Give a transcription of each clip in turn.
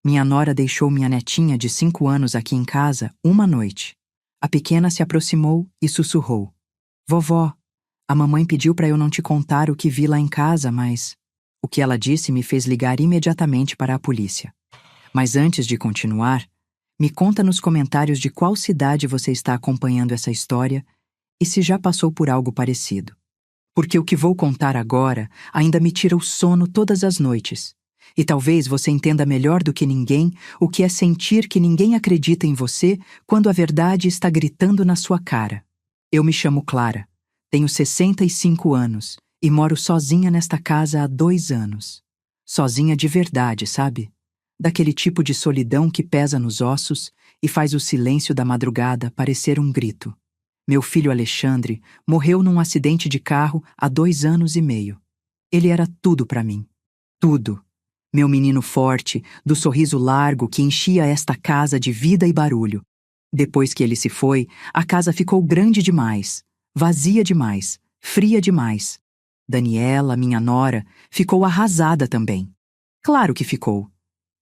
Minha nora deixou minha netinha de 5 anos aqui em casa uma noite. A pequena se aproximou e sussurrou: Vovó, a mamãe pediu para eu não te contar o que vi lá em casa, mas... O que ela disse me fez ligar imediatamente para a polícia. Mas antes de continuar, me conta nos comentários de qual cidade você está acompanhando essa história e se já passou por algo parecido. Porque o que vou contar agora ainda me tira o sono todas as noites. E talvez você entenda melhor do que ninguém o que é sentir que ninguém acredita em você quando a verdade está gritando na sua cara. Eu me chamo Clara, tenho 65 anos e moro sozinha nesta casa há 2 anos. Sozinha de verdade, sabe? Daquele tipo de solidão que pesa nos ossos e faz o silêncio da madrugada parecer um grito. Meu filho Alexandre morreu num acidente de carro há 2 anos e meio. Ele era tudo para mim. Tudo. Meu menino forte, do sorriso largo que enchia esta casa de vida e barulho. Depois que ele se foi, a casa ficou grande demais, vazia demais, fria demais. Daniela, minha nora, ficou arrasada também. Claro que ficou.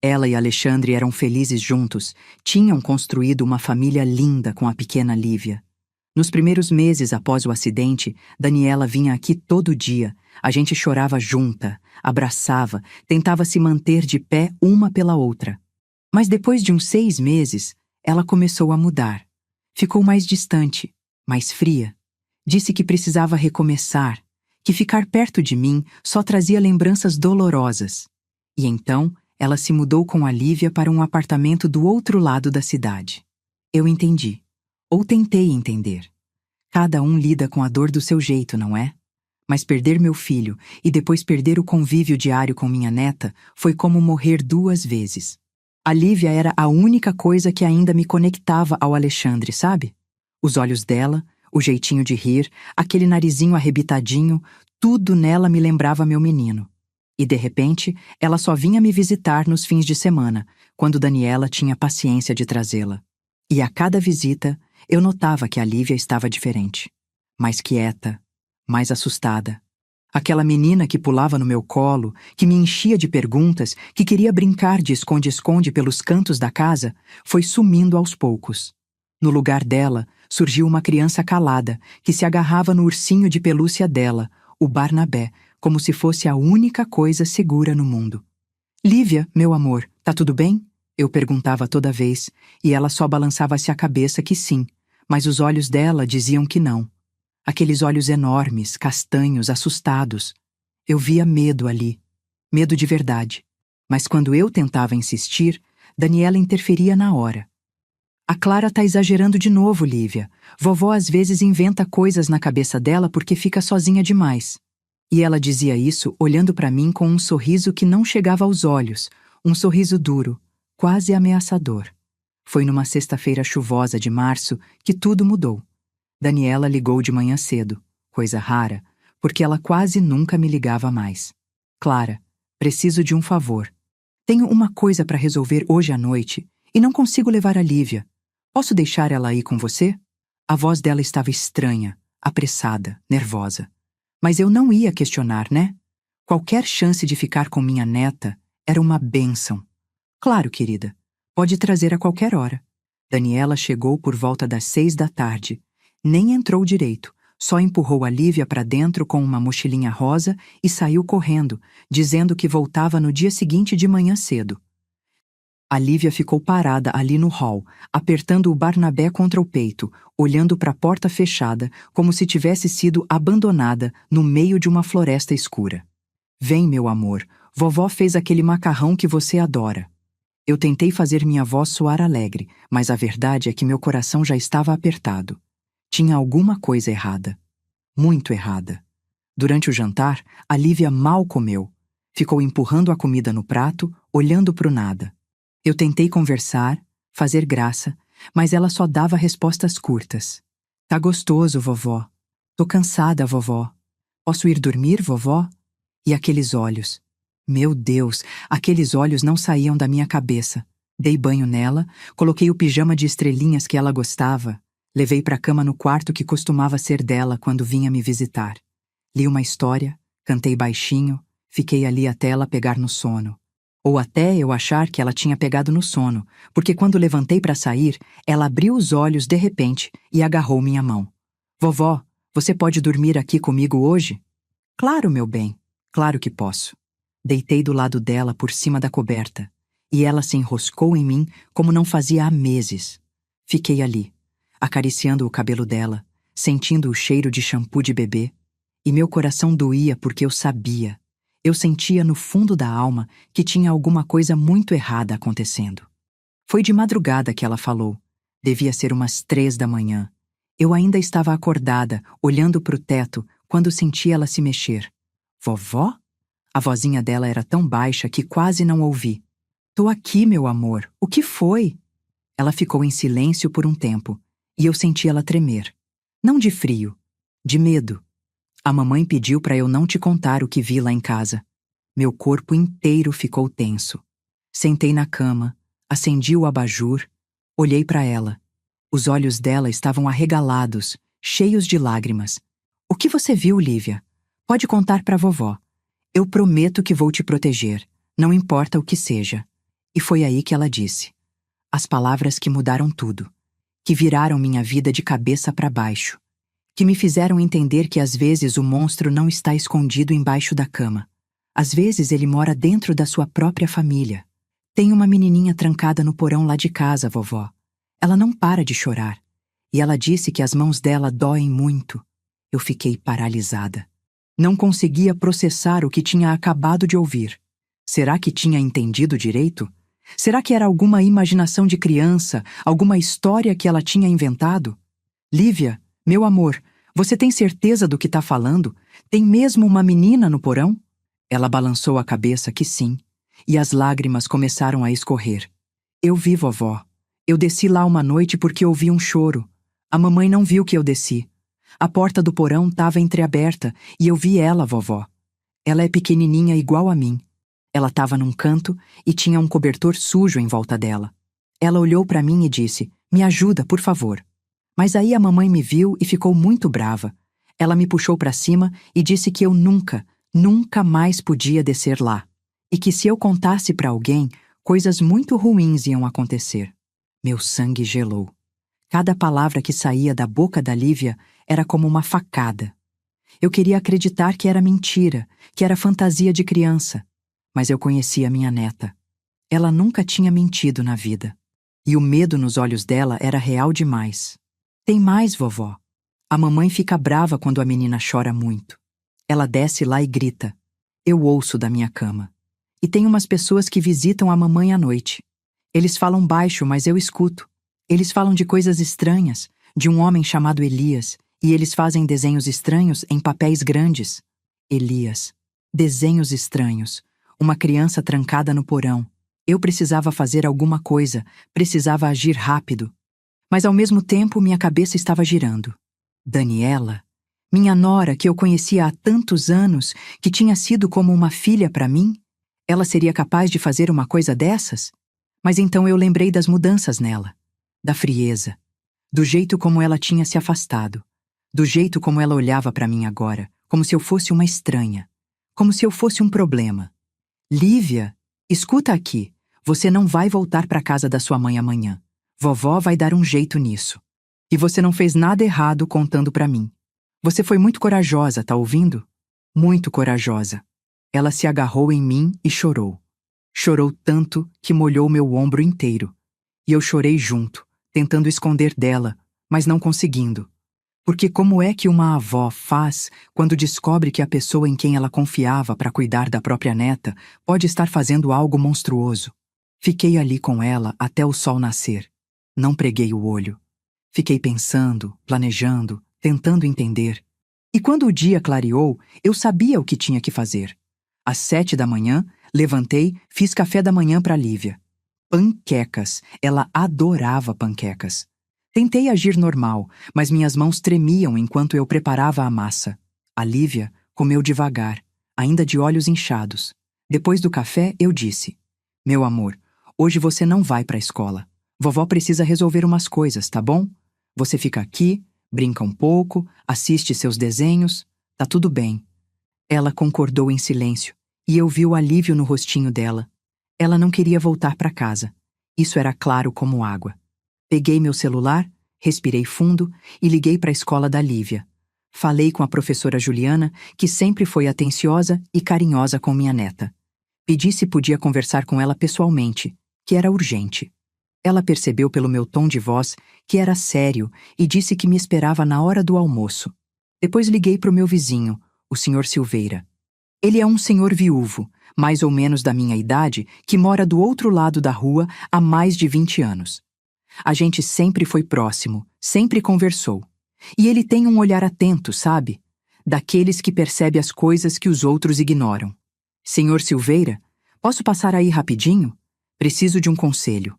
Ela e Alexandre eram felizes juntos, tinham construído uma família linda com a pequena Lívia. Nos primeiros meses após o acidente, Daniela vinha aqui todo dia. A gente chorava junta, abraçava, tentava se manter de pé uma pela outra. Mas depois de uns 6 meses, ela começou a mudar. Ficou mais distante, mais fria. Disse que precisava recomeçar, que ficar perto de mim só trazia lembranças dolorosas. E então, ela se mudou com a Lívia para um apartamento do outro lado da cidade. Eu entendi. Ou tentei entender. Cada um lida com a dor do seu jeito, não é? Mas perder meu filho e depois perder o convívio diário com minha neta foi como morrer 2 vezes. A Lívia era a única coisa que ainda me conectava ao Alexandre, sabe? Os olhos dela, o jeitinho de rir, aquele narizinho arrebitadinho, tudo nela me lembrava meu menino. E de repente, ela só vinha me visitar nos fins de semana, quando Daniela tinha paciência de trazê-la. E a cada visita, eu notava que a Lívia estava diferente. Mais quieta, mais assustada. Aquela menina que pulava no meu colo, que me enchia de perguntas, que queria brincar de esconde-esconde pelos cantos da casa, foi sumindo aos poucos. No lugar dela, surgiu uma criança calada, que se agarrava no ursinho de pelúcia dela, o Barnabé, como se fosse a única coisa segura no mundo. Lívia, meu amor, tá tudo bem? Eu perguntava toda vez, e ela só balançava-se a cabeça que sim, mas os olhos dela diziam que não. Aqueles olhos enormes, castanhos, assustados. Eu via medo ali. Medo de verdade. Mas quando eu tentava insistir, Daniela interferia na hora. A Clara tá exagerando de novo, Lívia. Vovó às vezes inventa coisas na cabeça dela porque fica sozinha demais. E ela dizia isso olhando para mim com um sorriso que não chegava aos olhos, um sorriso duro, quase ameaçador. Foi numa sexta-feira chuvosa de março que tudo mudou. Daniela ligou de manhã cedo, coisa rara, porque ela quase nunca me ligava mais. Clara, preciso de um favor. Tenho uma coisa para resolver hoje à noite e não consigo levar a Lívia. Posso deixar ela aí com você? A voz dela estava estranha, apressada, nervosa. Mas eu não ia questionar, né? Qualquer chance de ficar com minha neta era uma bênção. Claro, querida. Pode trazer a qualquer hora. Daniela chegou por volta das 6 da tarde. Nem entrou direito, só empurrou a Lívia para dentro com uma mochilinha rosa e saiu correndo, dizendo que voltava no dia seguinte de manhã cedo. A Lívia ficou parada ali no hall, apertando o Barnabé contra o peito, olhando para a porta fechada, como se tivesse sido abandonada no meio de uma floresta escura. Vem, meu amor, vovó fez aquele macarrão que você adora. Eu tentei fazer minha voz soar alegre, mas a verdade é que meu coração já estava apertado. Tinha alguma coisa errada. Muito errada. Durante o jantar, a Lívia mal comeu. Ficou empurrando a comida no prato, olhando para o nada. Eu tentei conversar, fazer graça, mas ela só dava respostas curtas. Tá gostoso, vovó. Tô cansada, vovó. Posso ir dormir, vovó? E aqueles olhos. Meu Deus, aqueles olhos não saíam da minha cabeça. Dei banho nela, coloquei o pijama de estrelinhas que ela gostava, levei para a cama no quarto que costumava ser dela quando vinha me visitar. Li uma história, cantei baixinho, fiquei ali até ela pegar no sono. Ou até eu achar que ela tinha pegado no sono, porque quando levantei para sair, ela abriu os olhos de repente e agarrou minha mão. Vovó, você pode dormir aqui comigo hoje? Claro, meu bem, claro que posso. Deitei do lado dela por cima da coberta, e ela se enroscou em mim como não fazia há meses. Fiquei ali, acariciando o cabelo dela, sentindo o cheiro de shampoo de bebê, e meu coração doía porque eu sentia no fundo da alma que tinha alguma coisa muito errada acontecendo. Foi de madrugada que ela falou. Devia ser umas 3 da manhã. Eu ainda estava acordada, olhando para o teto, quando senti ela se mexer. Vovó? A vozinha dela era tão baixa que quase não ouvi. Tô aqui, meu amor. O que foi? Ela ficou em silêncio por um tempo, e eu senti ela tremer. Não de frio, de medo. A mamãe pediu para eu não te contar o que vi lá em casa. Meu corpo inteiro ficou tenso. Sentei na cama, acendi o abajur, olhei para ela. Os olhos dela estavam arregalados, cheios de lágrimas. O que você viu, Lívia? Pode contar para vovó. Eu prometo que vou te proteger, não importa o que seja. E foi aí que ela disse. As palavras que mudaram tudo, que viraram minha vida de cabeça para baixo, que me fizeram entender que às vezes o monstro não está escondido embaixo da cama. Às vezes ele mora dentro da sua própria família. Tem uma menininha trancada no porão lá de casa, vovó. Ela não para de chorar. E ela disse que as mãos dela doem muito. Eu fiquei paralisada. Não conseguia processar o que tinha acabado de ouvir. Será que tinha entendido direito? Será que era alguma imaginação de criança, alguma história que ela tinha inventado? Lívia, meu amor, você tem certeza do que está falando? Tem mesmo uma menina no porão? Ela balançou a cabeça que sim, e as lágrimas começaram a escorrer. Eu vi, vovó. Eu desci lá uma noite porque ouvi um choro. A mamãe não viu que eu desci. A porta do porão estava entreaberta e eu vi ela, vovó. Ela é pequenininha igual a mim. Ela estava num canto e tinha um cobertor sujo em volta dela. Ela olhou para mim e disse, me ajuda, por favor. Mas aí a mamãe me viu e ficou muito brava. Ela me puxou para cima e disse que eu nunca mais podia descer lá. E que se eu contasse para alguém, coisas muito ruins iam acontecer. Meu sangue gelou. Cada palavra que saía da boca da Lívia era como uma facada. Eu queria acreditar que era mentira, que era fantasia de criança. Mas eu conhecia minha neta. Ela nunca tinha mentido na vida. E o medo nos olhos dela era real demais. Tem mais, vovó. A mamãe fica brava quando a menina chora muito. Ela desce lá e grita. Eu ouço da minha cama. E tem umas pessoas que visitam a mamãe à noite. Eles falam baixo, mas eu escuto. Eles falam de coisas estranhas, de um homem chamado Elias, e eles fazem desenhos estranhos em papéis grandes. Elias. Desenhos estranhos. Uma criança trancada no porão. Eu precisava fazer alguma coisa, precisava agir rápido. Mas ao mesmo tempo minha cabeça estava girando. Daniela, minha nora que eu conhecia há tantos anos, que tinha sido como uma filha para mim, ela seria capaz de fazer uma coisa dessas? Mas então eu lembrei das mudanças nela, da frieza, do jeito como ela tinha se afastado, do jeito como ela olhava para mim agora, como se eu fosse uma estranha, como se eu fosse um problema. Lívia, escuta aqui, você não vai voltar para casa da sua mãe amanhã. Vovó vai dar um jeito nisso. E você não fez nada errado contando para mim. Você foi muito corajosa, tá ouvindo? Muito corajosa. Ela se agarrou em mim e chorou. Chorou tanto que molhou meu ombro inteiro. E eu chorei junto, tentando esconder dela, mas não conseguindo. Porque como é que uma avó faz quando descobre que a pessoa em quem ela confiava para cuidar da própria neta pode estar fazendo algo monstruoso? Fiquei ali com ela até o sol nascer. Não preguei o olho. Fiquei pensando, planejando, tentando entender. E quando o dia clareou, eu sabia o que tinha que fazer. Às 7 da manhã, levantei, fiz café da manhã para Lívia. Panquecas. Ela adorava panquecas. Tentei agir normal, mas minhas mãos tremiam enquanto eu preparava a massa. A Lívia comeu devagar, ainda de olhos inchados. Depois do café, eu disse, meu amor, hoje você não vai para a escola. Vovó precisa resolver umas coisas, tá bom? Você fica aqui, brinca um pouco, assiste seus desenhos, tá tudo bem. Ela concordou em silêncio, e eu vi o alívio no rostinho dela. Ela não queria voltar para casa. Isso era claro como água. Peguei meu celular, respirei fundo e liguei para a escola da Lívia. Falei com a professora Juliana, que sempre foi atenciosa e carinhosa com minha neta. Pedi se podia conversar com ela pessoalmente, que era urgente. Ela percebeu pelo meu tom de voz que era sério e disse que me esperava na hora do almoço. Depois liguei para o meu vizinho, o Sr. Silveira. Ele é um senhor viúvo, mais ou menos da minha idade, que mora do outro lado da rua há mais de 20 anos. A gente sempre foi próximo, sempre conversou. E ele tem um olhar atento, sabe? Daqueles que percebe as coisas que os outros ignoram. Senhor Silveira, posso passar aí rapidinho? Preciso de um conselho.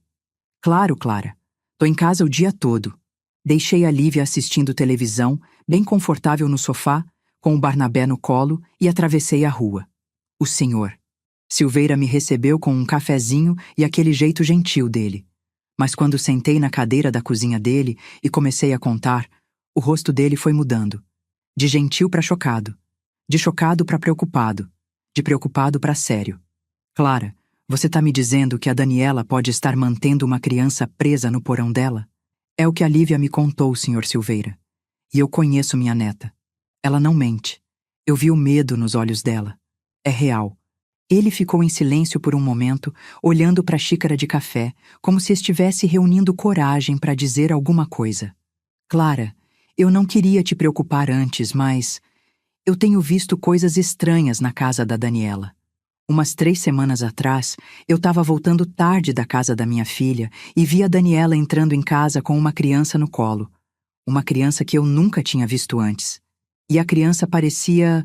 Claro, Clara. Tô em casa o dia todo. Deixei a Lívia assistindo televisão, bem confortável no sofá, com o Barnabé no colo e atravessei a rua. O senhor. Silveira me recebeu com um cafezinho e aquele jeito gentil dele. Mas quando sentei na cadeira da cozinha dele e comecei a contar, o rosto dele foi mudando. De gentil para chocado. De chocado para preocupado. De preocupado para sério. Clara, você tá me dizendo que a Daniela pode estar mantendo uma criança presa no porão dela? É o que a Lívia me contou, Sr. Silveira. E eu conheço minha neta. Ela não mente. Eu vi o medo nos olhos dela. É real. Ele ficou em silêncio por um momento, olhando para a xícara de café, como se estivesse reunindo coragem para dizer alguma coisa. Clara, eu não queria te preocupar antes, mas eu tenho visto coisas estranhas na casa da Daniela. Umas 3 semanas atrás, eu estava voltando tarde da casa da minha filha e vi a Daniela entrando em casa com uma criança no colo. Uma criança que eu nunca tinha visto antes. E a criança parecia,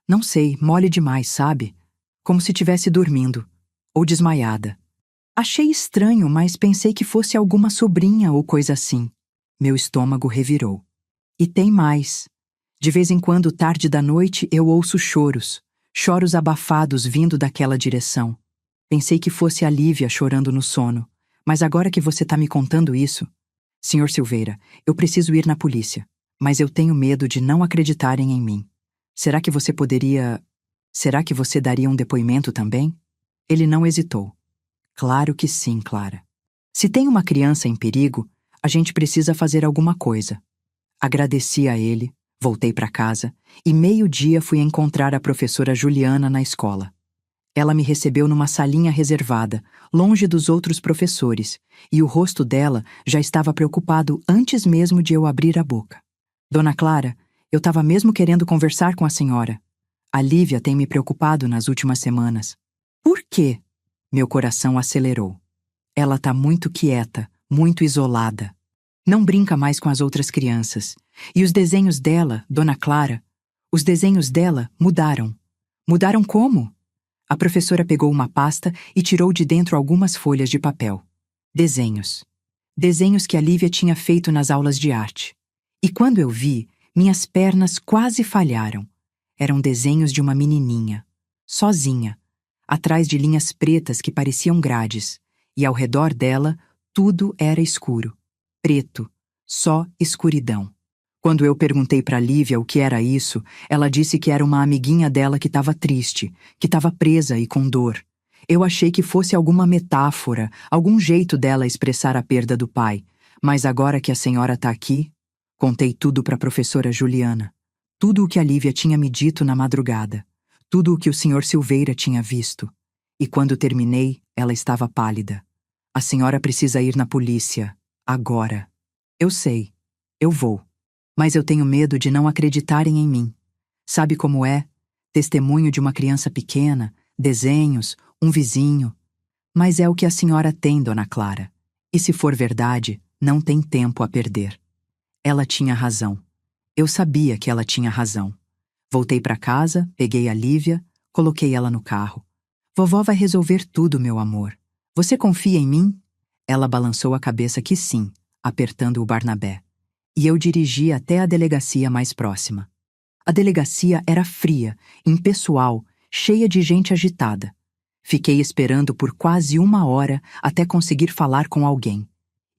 não sei, mole demais, sabe? Como se estivesse dormindo. Ou desmaiada. Achei estranho, mas pensei que fosse alguma sobrinha ou coisa assim. Meu estômago revirou. E tem mais. De vez em quando, tarde da noite, eu ouço choros. Choros abafados vindo daquela direção. Pensei que fosse a Lívia chorando no sono. Mas agora que você tá me contando isso... Senhor Silveira, eu preciso ir na polícia. Mas eu tenho medo de não acreditarem em mim. Será que você daria um depoimento também? Ele não hesitou. Claro que sim, Clara. Se tem uma criança em perigo, a gente precisa fazer alguma coisa. Agradeci a ele, voltei para casa e 12:30 fui encontrar a professora Juliana na escola. Ela me recebeu numa salinha reservada, longe dos outros professores, e o rosto dela já estava preocupado antes mesmo de eu abrir a boca. Dona Clara, eu estava mesmo querendo conversar com a senhora. A Lívia tem me preocupado nas últimas semanas. Por quê? Meu coração acelerou. Ela tá muito quieta, muito isolada. Não brinca mais com as outras crianças. E os desenhos dela, Dona Clara, os desenhos dela mudaram. Mudaram como? A professora pegou uma pasta e tirou de dentro algumas folhas de papel. Desenhos. Desenhos que a Lívia tinha feito nas aulas de arte. E quando eu vi, minhas pernas quase falharam. Eram desenhos de uma menininha, sozinha, atrás de linhas pretas que pareciam grades, e ao redor dela tudo era escuro, preto, só escuridão. Quando eu perguntei para Lívia o que era isso, ela disse que era uma amiguinha dela que estava triste, que estava presa e com dor. Eu achei que fosse alguma metáfora, algum jeito dela expressar a perda do pai, mas agora que a senhora está aqui, contei tudo para a professora Juliana. Tudo o que a Lívia tinha me dito na madrugada. Tudo o que o Sr. Silveira tinha visto. E quando terminei, ela estava pálida. A senhora precisa ir na polícia. Agora. Eu sei. Eu vou. Mas eu tenho medo de não acreditarem em mim. Sabe como é? Testemunho de uma criança pequena, desenhos, um vizinho. Mas é o que a senhora tem, Dona Clara. E se for verdade, não tem tempo a perder. Ela tinha razão. Eu sabia que ela tinha razão. Voltei para casa, peguei a Lívia, coloquei ela no carro. Vovó vai resolver tudo, meu amor. Você confia em mim? Ela balançou a cabeça que sim, apertando o Barnabé. E eu dirigi até a delegacia mais próxima. A delegacia era fria, impessoal, cheia de gente agitada. Fiquei esperando por quase 1 hora até conseguir falar com alguém.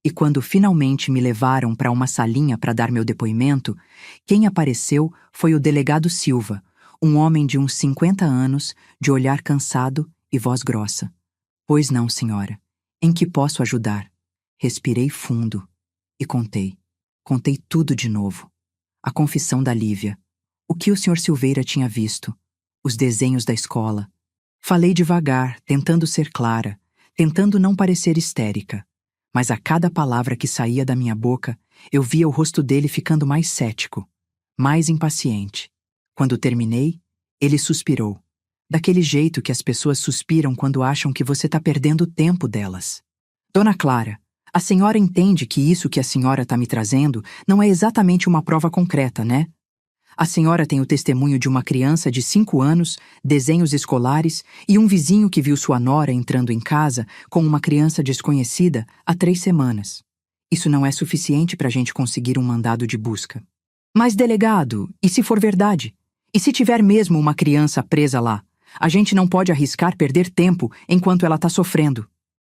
E quando finalmente me levaram para uma salinha para dar meu depoimento, quem apareceu foi o delegado Silva, um homem de uns 50 anos, de olhar cansado e voz grossa. Pois não, senhora. Em que posso ajudar? Respirei fundo e contei. Contei tudo de novo. A confissão da Lívia. O que o Sr. Silveira tinha visto. Os desenhos da escola. Falei devagar, tentando ser clara, tentando não parecer histérica. Mas a cada palavra que saía da minha boca, eu via o rosto dele ficando mais cético, mais impaciente. Quando terminei, ele suspirou. Daquele jeito que as pessoas suspiram quando acham que você está perdendo o tempo delas. Dona Clara, a senhora entende que isso que a senhora está me trazendo não é exatamente uma prova concreta, né? A senhora tem o testemunho de uma criança de 5 anos, desenhos escolares e um vizinho que viu sua nora entrando em casa com uma criança desconhecida há 3 semanas. Isso não é suficiente para a gente conseguir um mandado de busca. Mas, delegado, e se for verdade? E se tiver mesmo uma criança presa lá? A gente não pode arriscar perder tempo enquanto ela está sofrendo.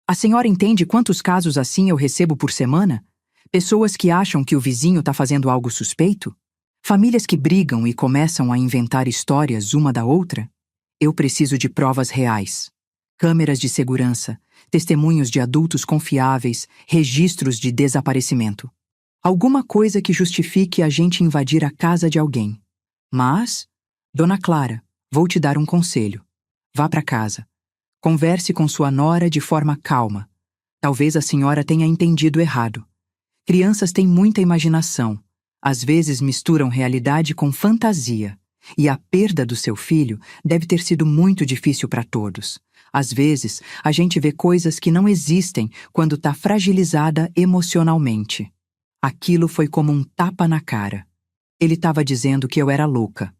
A senhora entende quantos casos assim eu recebo por semana? Pessoas que acham que o vizinho está fazendo algo suspeito? Famílias que brigam e começam a inventar histórias uma da outra? Eu preciso de provas reais. Câmeras de segurança, testemunhos de adultos confiáveis, registros de desaparecimento. Alguma coisa que justifique a gente invadir a casa de alguém. Mas, Dona Clara, vou te dar um conselho. Vá para casa. Converse com sua nora de forma calma. Talvez a senhora tenha entendido errado. Crianças têm muita imaginação. Às vezes misturam realidade com fantasia. E a perda do seu filho deve ter sido muito difícil para todos. Às vezes, a gente vê coisas que não existem quando está fragilizada emocionalmente. Aquilo foi como um tapa na cara. Ele estava dizendo que eu era louca,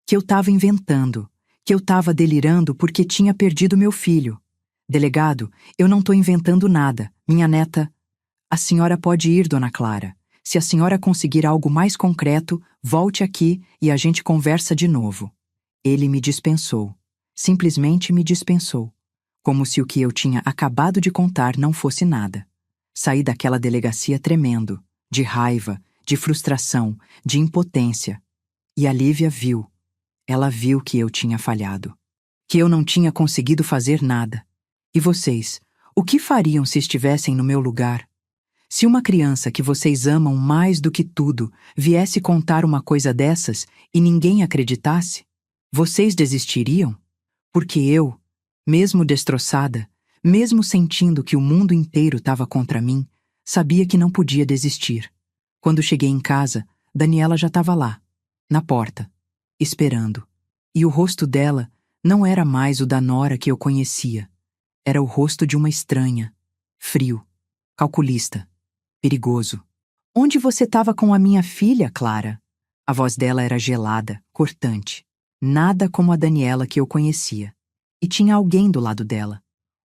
que eu estava inventando, que eu estava delirando porque tinha perdido meu filho. Delegado, eu não estou inventando nada. Minha neta... A senhora pode ir, Dona Clara. Se a senhora conseguir algo mais concreto, volte aqui e a gente conversa de novo. Ele me dispensou. Simplesmente me dispensou. Como se o que eu tinha acabado de contar não fosse nada. Saí daquela delegacia tremendo, de raiva, de frustração, de impotência. E a Lívia viu. Ela viu que eu tinha falhado. Que eu não tinha conseguido fazer nada. E vocês, o que fariam se estivessem no meu lugar? Se uma criança que vocês amam mais do que tudo viesse contar uma coisa dessas e ninguém acreditasse, vocês desistiriam? Porque eu, mesmo destroçada, mesmo sentindo que o mundo inteiro estava contra mim, sabia que não podia desistir. Quando cheguei em casa, Daniela já estava lá, na porta, esperando. E o rosto dela não era mais o da nora que eu conhecia. Era o rosto de uma estranha, frio, calculista. Perigoso. Onde você estava com a minha filha, Clara? A voz dela era gelada, cortante. Nada como a Daniela que eu conhecia. E tinha alguém do lado dela.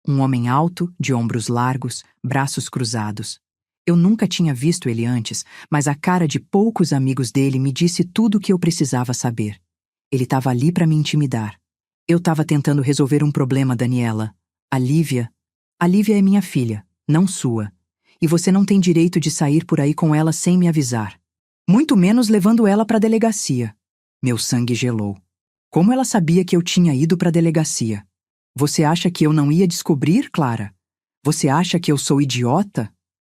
Um homem alto, de ombros largos, braços cruzados. Eu nunca tinha visto ele antes, mas a cara de poucos amigos dele me disse tudo o que eu precisava saber. Ele estava ali para me intimidar. Eu estava tentando resolver um problema, Daniela. A Lívia é minha filha, não sua. E você não tem direito de sair por aí com ela sem me avisar. Muito menos levando ela para a delegacia. Meu sangue gelou. Como ela sabia que eu tinha ido para a delegacia? Você acha que eu não ia descobrir, Clara? Você acha que eu sou idiota?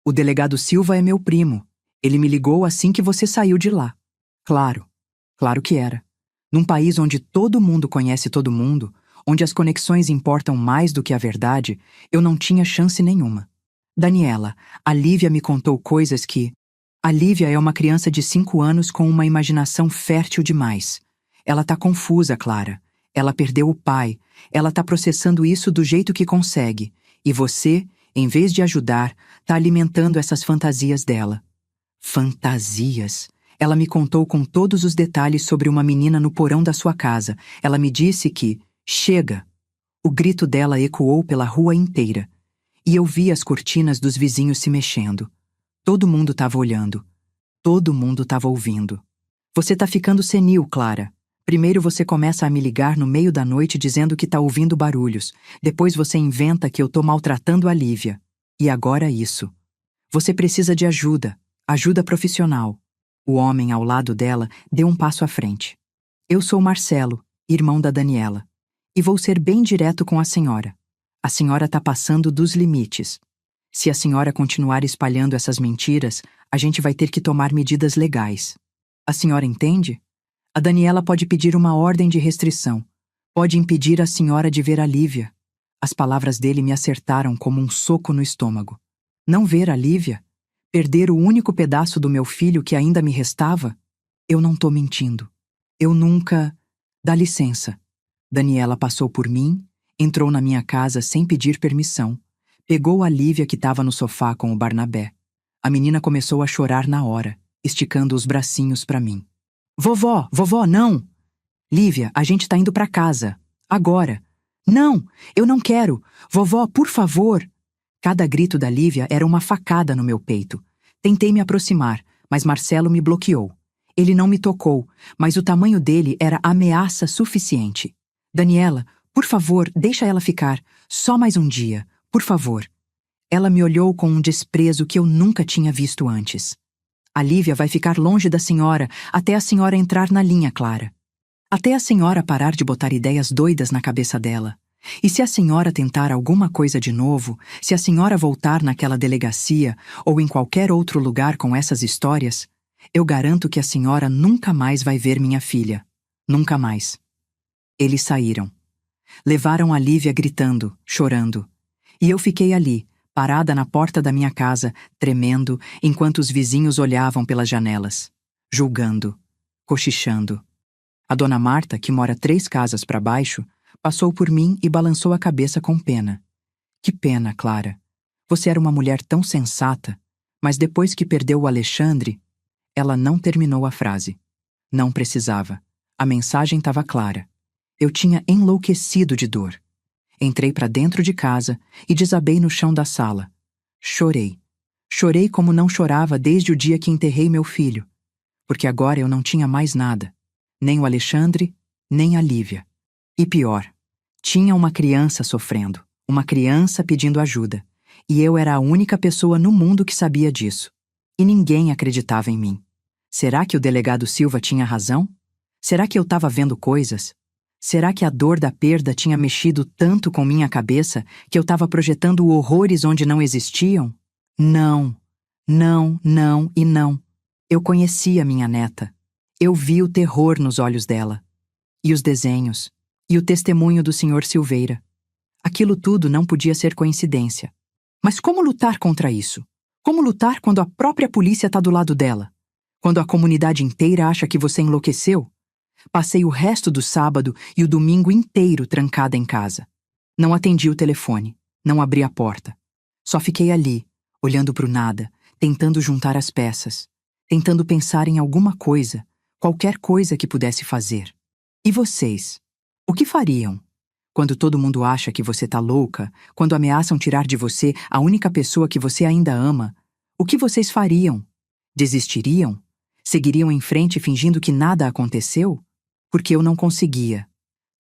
O delegado Silva é meu primo. Ele me ligou assim que você saiu de lá. Claro. Claro que era. Num país onde todo mundo conhece todo mundo, onde as conexões importam mais do que a verdade, eu não tinha chance nenhuma. Daniela, a Lívia me contou coisas que... A Lívia é uma criança de 5 anos com uma imaginação fértil demais. Ela tá confusa, Clara. Ela perdeu o pai. Ela tá processando isso do jeito que consegue. E você, em vez de ajudar, tá alimentando essas fantasias dela. Fantasias? Ela me contou com todos os detalhes sobre uma menina no porão da sua casa. Ela me disse que... Chega! O grito dela ecoou pela rua inteira. E eu vi as cortinas dos vizinhos se mexendo. Todo mundo estava olhando. Todo mundo estava ouvindo. Você tá ficando senil, Clara. Primeiro você começa a me ligar no meio da noite dizendo que tá ouvindo barulhos. Depois você inventa que eu tô maltratando a Lívia. E agora isso. Você precisa de ajuda. Ajuda profissional. O homem ao lado dela deu um passo à frente. Eu sou Marcelo, irmão da Daniela. E vou ser bem direto com a senhora. A senhora está passando dos limites. Se a senhora continuar espalhando essas mentiras, a gente vai ter que tomar medidas legais. A senhora entende? A Daniela pode pedir uma ordem de restrição. Pode impedir a senhora de ver a Lívia. As palavras dele me acertaram como um soco no estômago. Não ver a Lívia? Perder o único pedaço do meu filho que ainda me restava? Eu não tô mentindo. Eu nunca... Dá licença. Daniela passou por mim, entrou na minha casa sem pedir permissão, pegou a Lívia que estava no sofá com o Barnabé. A menina começou a chorar na hora, esticando os bracinhos para mim. Vovó, vovó, não! Lívia, a gente tá indo para casa. Agora. Não, eu não quero. Vovó, por favor. Cada grito da Lívia era uma facada no meu peito. Tentei me aproximar, mas Marcelo me bloqueou. Ele não me tocou, mas o tamanho dele era ameaça suficiente. Daniela, por favor, deixa ela ficar. Só mais um dia, por favor. Ela me olhou com um desprezo que eu nunca tinha visto antes. A Lívia vai ficar longe da senhora até a senhora entrar na linha clara. Até a senhora parar de botar ideias doidas na cabeça dela. E se a senhora tentar alguma coisa de novo, se a senhora voltar naquela delegacia ou em qualquer outro lugar com essas histórias, eu garanto que a senhora nunca mais vai ver minha filha. Nunca mais. Eles saíram. Levaram a Lívia gritando, chorando. E eu fiquei ali, parada na porta da minha casa, tremendo, enquanto os vizinhos olhavam pelas janelas, julgando, cochichando. A dona Marta, que mora 3 casas para baixo, passou por mim e balançou a cabeça com pena. Que pena, Clara. Você era uma mulher tão sensata, mas depois que perdeu o Alexandre... Ela não terminou a frase. Não precisava. A mensagem estava clara. Eu tinha enlouquecido de dor. Entrei para dentro de casa e desabei no chão da sala. Chorei. Chorei como não chorava desde o dia que enterrei meu filho. Porque agora eu não tinha mais nada. Nem o Alexandre, nem a Lívia. E pior, tinha uma criança sofrendo. Uma criança pedindo ajuda. E eu era a única pessoa no mundo que sabia disso. E ninguém acreditava em mim. Será que o delegado Silva tinha razão? Será que eu estava vendo coisas? Será que a dor da perda tinha mexido tanto com minha cabeça que eu estava projetando horrores onde não existiam? Não, não, não e não. Eu conhecia minha neta. Eu vi o terror nos olhos dela. E os desenhos. E o testemunho do Sr. Silveira. Aquilo tudo não podia ser coincidência. Mas como lutar contra isso? Como lutar quando a própria polícia está do lado dela? Quando a comunidade inteira acha que você enlouqueceu? Passei o resto do sábado e o domingo inteiro trancada em casa. Não atendi o telefone, não abri a porta. Só fiquei ali, olhando para o nada, tentando juntar as peças, tentando pensar em alguma coisa, qualquer coisa que pudesse fazer. E vocês? O que fariam? Quando todo mundo acha que você tá louca, quando ameaçam tirar de você a única pessoa que você ainda ama, o que vocês fariam? Desistiriam? Seguiriam em frente fingindo que nada aconteceu? Porque eu não conseguia.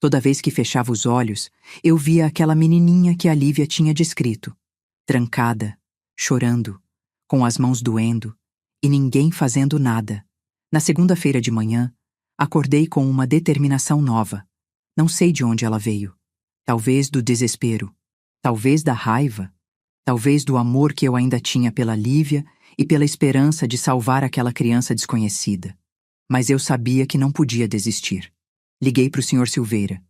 Toda vez que fechava os olhos, eu via aquela menininha que a Lívia tinha descrito, trancada, chorando, com as mãos doendo, e ninguém fazendo nada. Na segunda-feira de manhã, acordei com uma determinação nova. Não sei de onde ela veio. Talvez do desespero, talvez da raiva, talvez do amor que eu ainda tinha pela Lívia e pela esperança de salvar aquela criança desconhecida. Mas eu sabia que não podia desistir. Liguei para o Sr. Silveira.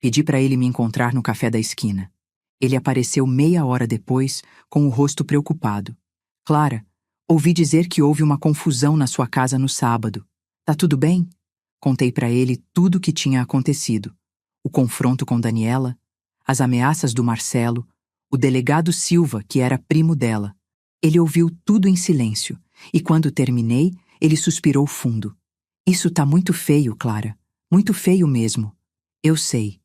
Pedi para ele me encontrar no café da esquina. Ele apareceu meia hora depois, com o rosto preocupado. Clara, ouvi dizer que houve uma confusão na sua casa no sábado. Tá tudo bem? Contei para ele tudo o que tinha acontecido. O confronto com Daniela, as ameaças do Marcelo, o delegado Silva, que era primo dela. Ele ouviu tudo em silêncio, e quando terminei, ele suspirou fundo. Isso tá muito feio, Clara. Muito feio mesmo. Eu sei.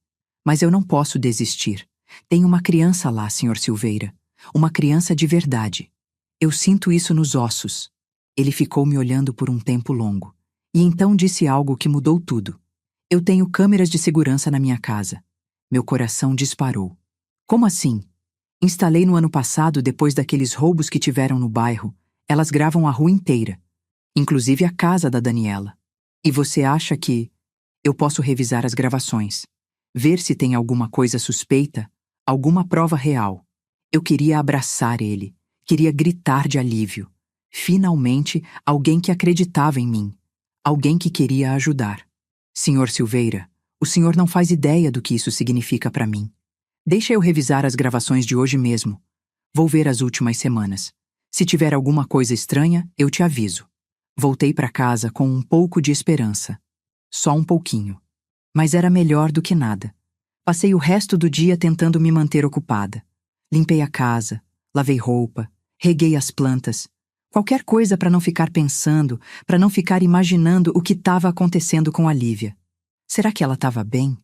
Mas eu não posso desistir. Tem uma criança lá, Sr. Silveira. Uma criança de verdade. Eu sinto isso nos ossos. Ele ficou me olhando por um tempo longo. E então disse algo que mudou tudo. Eu tenho câmeras de segurança na minha casa. Meu coração disparou. Como assim? Instalei no ano passado, depois daqueles roubos que tiveram no bairro. Elas gravam a rua inteira, inclusive a casa da Daniela. E você acha que eu posso revisar as gravações, ver se tem alguma coisa suspeita, Alguma prova real. Eu queria abraçar ele. Queria gritar de alívio. Finalmente, alguém que acreditava em mim. Alguém que queria ajudar. Senhor Silveira, o senhor não faz ideia do que isso significa para mim. Deixa eu revisar as gravações de hoje mesmo. Vou ver as últimas semanas. Se tiver alguma coisa estranha, eu te aviso. Voltei para casa com um pouco de esperança. Só um pouquinho. Mas era melhor do que nada. Passei o resto do dia tentando me manter ocupada. Limpei a casa, lavei roupa, reguei as plantas. Qualquer coisa para não ficar pensando, para não ficar imaginando o que estava acontecendo com a Lívia. Será que ela estava bem?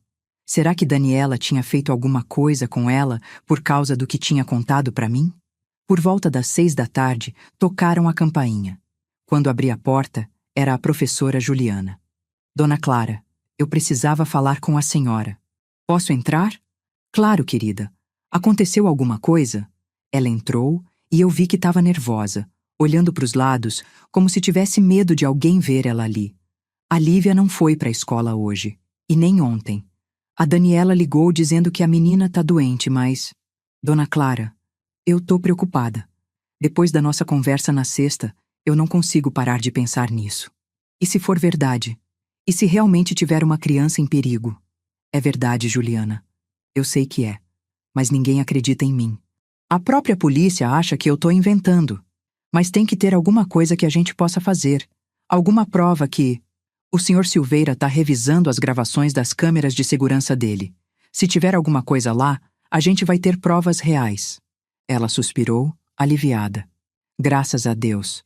Será que Daniela tinha feito alguma coisa com ela por causa do que tinha contado para mim? Por volta das 6 da tarde, tocaram a campainha. Quando abri a porta, era a professora Juliana. Dona Clara, eu precisava falar com a senhora. Posso entrar? Claro, querida. Aconteceu alguma coisa? Ela entrou e eu vi que estava nervosa, olhando para os lados como se tivesse medo de alguém ver ela ali. A Lívia não foi para a escola hoje, e nem ontem. A Daniela ligou dizendo que a menina tá doente, mas... Dona Clara, eu tô preocupada. Depois da nossa conversa na sexta, eu não consigo parar de pensar nisso. E se for verdade? E se realmente tiver uma criança em perigo? É verdade, Juliana. Eu sei que é. Mas ninguém acredita em mim. A própria polícia acha que eu tô inventando. Mas tem que ter alguma coisa que a gente possa fazer. Alguma prova que... O senhor Silveira tá revisando as gravações das câmeras de segurança dele. Se tiver alguma coisa lá, a gente vai ter provas reais. Ela suspirou, aliviada. Graças a Deus.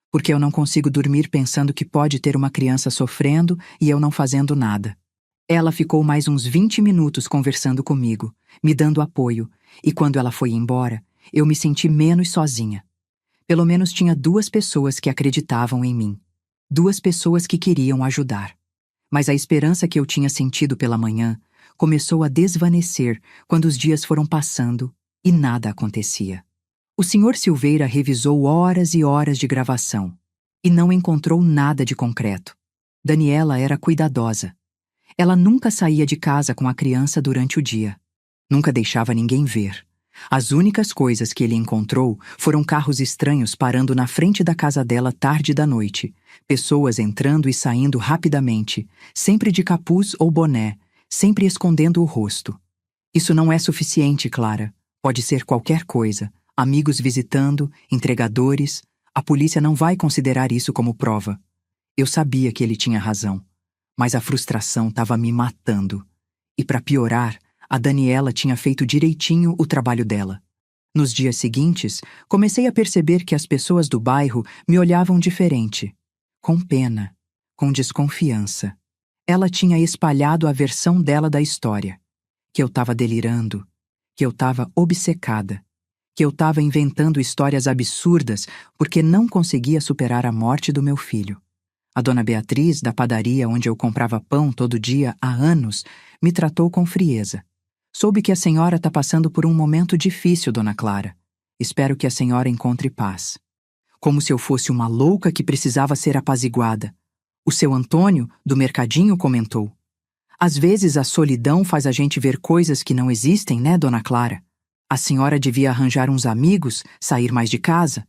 Porque eu não consigo dormir pensando que pode ter uma criança sofrendo e eu não fazendo nada. Ela ficou mais uns 20 minutos conversando comigo, me dando apoio, e quando ela foi embora, eu me senti menos sozinha. Pelo menos tinha 2 pessoas que acreditavam em mim. 2 pessoas que queriam ajudar. Mas a esperança que eu tinha sentido pela manhã começou a desvanecer quando os dias foram passando e nada acontecia. O senhor Silveira revisou horas e horas de gravação e não encontrou nada de concreto. Daniela era cuidadosa. Ela nunca saía de casa com a criança durante o dia. Nunca deixava ninguém ver. As únicas coisas que ele encontrou foram carros estranhos parando na frente da casa dela tarde da noite, pessoas entrando e saindo rapidamente, sempre de capuz ou boné, sempre escondendo o rosto. Isso não é suficiente, Clara. Pode ser qualquer coisa. Amigos visitando, entregadores. A polícia não vai considerar isso como prova. Eu sabia que ele tinha razão, mas a frustração estava me matando. E para piorar, a Daniela tinha feito direitinho o trabalho dela. Nos dias seguintes, comecei a perceber que as pessoas do bairro me olhavam diferente. Com pena, com desconfiança. Ela tinha espalhado a versão dela da história. Que eu estava delirando, que eu estava obcecada, que eu estava inventando histórias absurdas porque não conseguia superar a morte do meu filho. A dona Beatriz, da padaria onde eu comprava pão todo dia há anos, me tratou com frieza. Soube que a senhora está passando por um momento difícil, dona Clara. Espero que a senhora encontre paz. Como se eu fosse uma louca que precisava ser apaziguada. O seu Antônio, do mercadinho, comentou. Às vezes a solidão faz a gente ver coisas que não existem, né, dona Clara? A senhora devia arranjar uns amigos, sair mais de casa.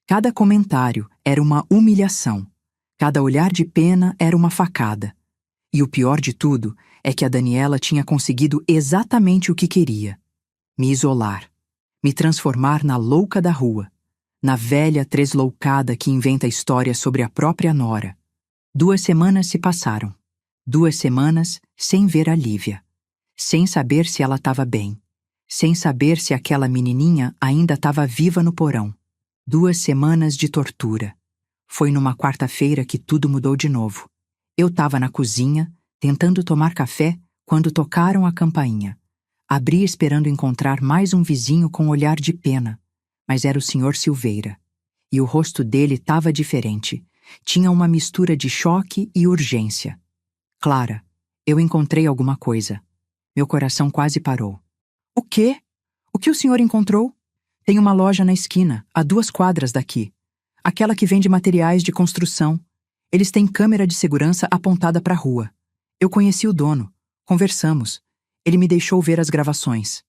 Cada comentário era uma humilhação. Cada olhar de pena era uma facada. E o pior de tudo é que a Daniela tinha conseguido exatamente o que queria. Me isolar. Me transformar na louca da rua. Na velha tresloucada que inventa histórias sobre a própria nora. 2 semanas se passaram. 2 semanas sem ver a Lívia. Sem saber se ela estava bem. Sem saber se aquela menininha ainda estava viva no porão. 2 semanas de tortura. Foi numa quarta-feira que tudo mudou de novo. Eu estava na cozinha, tentando tomar café, quando tocaram a campainha. Abri esperando encontrar mais um vizinho com olhar de pena, mas era o senhor Silveira. E o rosto dele estava diferente. Tinha uma mistura de choque e urgência. Clara, eu encontrei alguma coisa. Meu coração quase parou. O quê? O que o senhor encontrou? Tem uma loja na esquina, a 2 quadras daqui. Aquela que vende materiais de construção. Eles têm câmera de segurança apontada para a rua. Eu conheci o dono. Conversamos. Ele me deixou ver as gravações.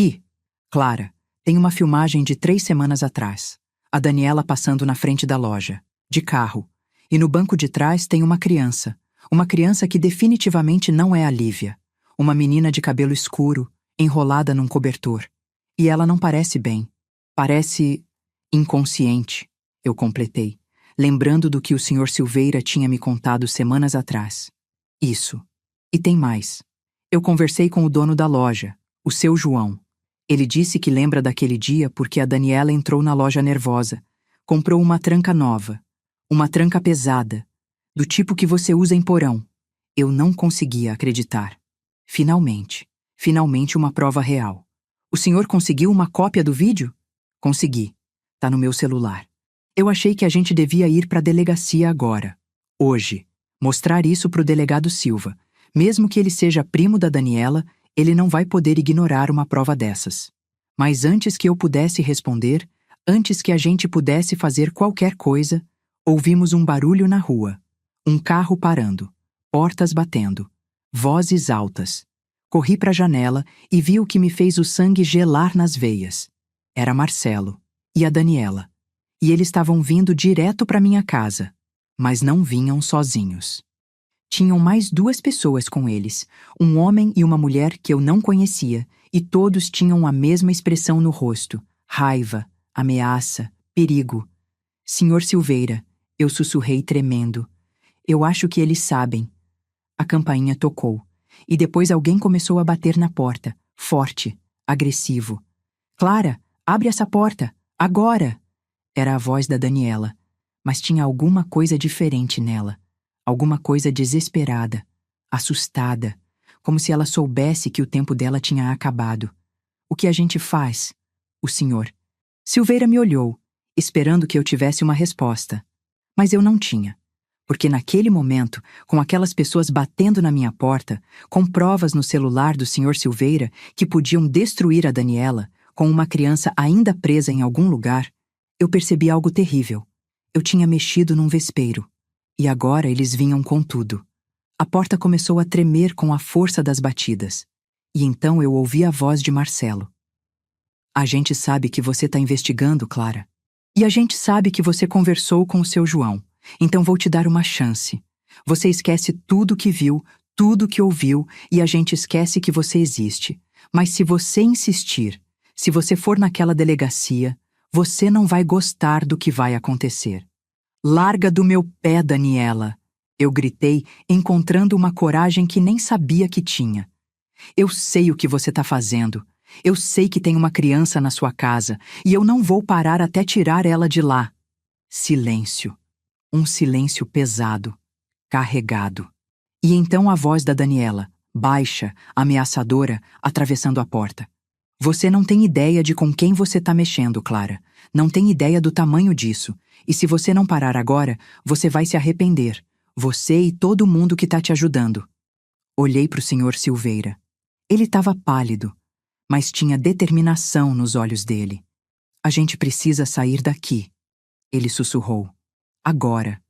E, Clara, tem uma filmagem de 3 semanas atrás. A Daniela passando na frente da loja, de carro. E no banco de trás tem uma criança. Uma criança que definitivamente não é a Lívia. Uma menina de cabelo escuro, enrolada num cobertor. E ela não parece bem. Parece inconsciente, eu completei, lembrando do que o Sr. Silveira tinha me contado semanas atrás. Isso. E tem mais. Eu conversei com o dono da loja, o seu João. Ele disse que lembra daquele dia porque a Daniela entrou na loja nervosa, comprou uma tranca nova, uma tranca pesada, do tipo que você usa em porão. Eu não conseguia acreditar. Finalmente uma prova real. O senhor conseguiu uma cópia do vídeo? Consegui. Tá no meu celular. Eu achei que a gente devia ir para a delegacia agora. Hoje. Mostrar isso pro delegado Silva. Mesmo que ele seja primo da Daniela, ele não vai poder ignorar uma prova dessas. Mas antes que eu pudesse responder, antes que a gente pudesse fazer qualquer coisa, ouvimos um barulho na rua. Um carro parando. Portas batendo. Vozes altas. Corri para a janela e vi o que me fez o sangue gelar nas veias. Era Marcelo e a Daniela. E eles estavam vindo direto para minha casa. Mas não vinham sozinhos. Tinham mais 2 pessoas com eles, um homem e uma mulher que eu não conhecia, e todos tinham a mesma expressão no rosto: raiva, ameaça, perigo. Senhor Silveira, eu sussurrei tremendo. Eu acho que eles sabem. A campainha tocou, e depois alguém começou a bater na porta, forte, agressivo. Clara, abre essa porta, agora! Era a voz da Daniela, mas tinha alguma coisa diferente nela. Alguma coisa desesperada, assustada, como se ela soubesse que o tempo dela tinha acabado. O que a gente faz? O senhor. Silveira me olhou, esperando que eu tivesse uma resposta. Mas eu não tinha. Porque naquele momento, com aquelas pessoas batendo na minha porta, com provas no celular do senhor Silveira que podiam destruir a Daniela, com uma criança ainda presa em algum lugar, eu percebi algo terrível. Eu tinha mexido num vespeiro. E agora eles vinham com tudo. A porta começou a tremer com a força das batidas. E então eu ouvi a voz de Marcelo. A gente sabe que você está investigando, Clara. E a gente sabe que você conversou com o seu João. Então vou te dar uma chance. Você esquece tudo que viu, tudo que ouviu, e a gente esquece que você existe. Mas se você insistir, se você for naquela delegacia, você não vai gostar do que vai acontecer. Larga do meu pé, Daniela! Eu gritei, encontrando uma coragem que nem sabia que tinha. Eu sei o que você está fazendo. Eu sei que tem uma criança na sua casa, e eu não vou parar até tirar ela de lá. Silêncio. Um silêncio pesado, carregado. E então a voz da Daniela, baixa, ameaçadora, atravessando a porta. Você não tem ideia de com quem você está mexendo, Clara. Não tem ideia do tamanho disso. E se você não parar agora, você vai se arrepender. Você e todo mundo que está te ajudando. Olhei para o Sr. Silveira. Ele estava pálido, mas tinha determinação nos olhos dele. A gente precisa sair daqui, ele sussurrou. Agora,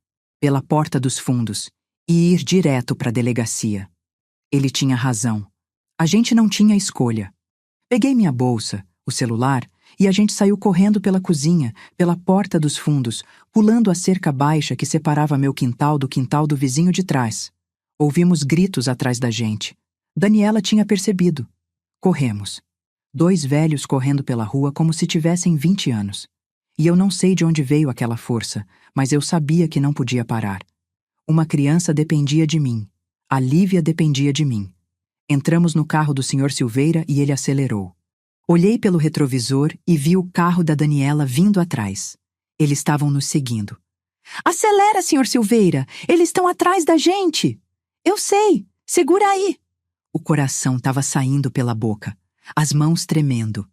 pela porta dos fundos, e ir direto para a delegacia. Ele tinha razão. A gente não tinha escolha. Peguei minha bolsa, o celular, e a gente saiu correndo pela cozinha, pela porta dos fundos, pulando a cerca baixa que separava meu quintal do quintal do vizinho de trás. Ouvimos gritos atrás da gente. Daniela tinha percebido. Corremos. 2 velhos correndo pela rua como se tivessem 20 anos. E eu não sei de onde veio aquela força, mas eu sabia que não podia parar. Uma criança dependia de mim. A Lívia dependia de mim. Entramos no carro do Sr. Silveira e ele acelerou. Olhei pelo retrovisor e vi o carro da Daniela vindo atrás. Eles estavam nos seguindo. Acelera, Sr. Silveira! Eles estão atrás da gente! Eu sei! Segura aí! O coração estava saindo pela boca, as mãos tremendo,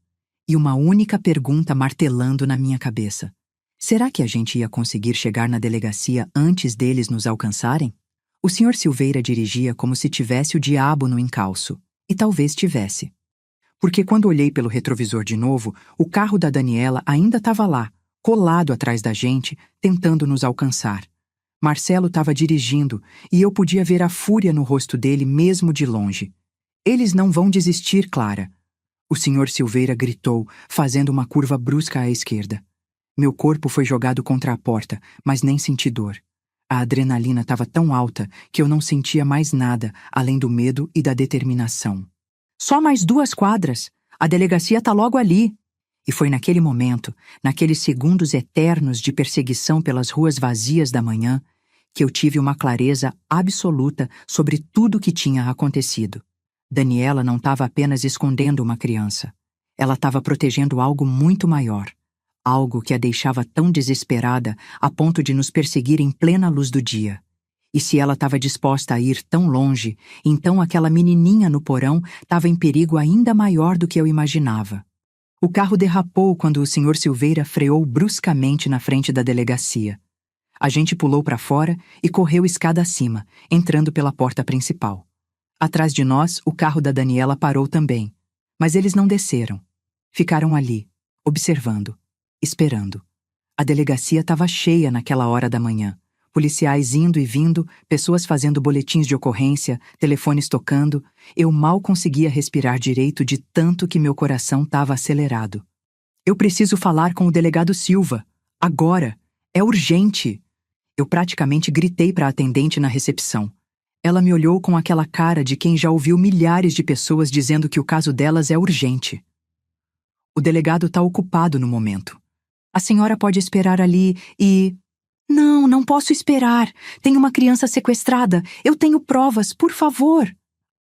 e uma única pergunta martelando na minha cabeça. Será que a gente ia conseguir chegar na delegacia antes deles nos alcançarem? O Sr. Silveira dirigia como se tivesse o diabo no encalço, e talvez tivesse. Porque quando olhei pelo retrovisor de novo, o carro da Daniela ainda estava lá, colado atrás da gente, tentando nos alcançar. Marcelo estava dirigindo, e eu podia ver a fúria no rosto dele mesmo de longe. Eles não vão desistir, Clara. O Sr. Silveira gritou, fazendo uma curva brusca à esquerda. Meu corpo foi jogado contra a porta, mas nem senti dor. A adrenalina estava tão alta que eu não sentia mais nada além do medo e da determinação. Só mais 2 quadras. A delegacia está logo ali. E foi naquele momento, naqueles segundos eternos de perseguição pelas ruas vazias da manhã, que eu tive uma clareza absoluta sobre tudo o que tinha acontecido. Daniela não estava apenas escondendo uma criança. Ela estava protegendo algo muito maior. Algo que a deixava tão desesperada a ponto de nos perseguir em plena luz do dia. E se ela estava disposta a ir tão longe, então aquela menininha no porão estava em perigo ainda maior do que eu imaginava. O carro derrapou quando o Sr. Silveira freou bruscamente na frente da delegacia. A gente pulou para fora e correu escada acima, entrando pela porta principal. Atrás de nós, o carro da Daniela parou também. Mas eles não desceram. Ficaram ali, observando, esperando. A delegacia estava cheia naquela hora da manhã. Policiais indo e vindo, pessoas fazendo boletins de ocorrência, telefones tocando. Eu mal conseguia respirar direito de tanto que meu coração estava acelerado. Eu preciso falar com o delegado Silva. Agora. É urgente. Eu praticamente gritei para a atendente na recepção. Ela me olhou com aquela cara de quem já ouviu milhares de pessoas dizendo que o caso delas é urgente. O delegado está ocupado no momento. A senhora pode esperar ali e... Não, não posso esperar. Tem uma criança sequestrada. Eu tenho provas, por favor.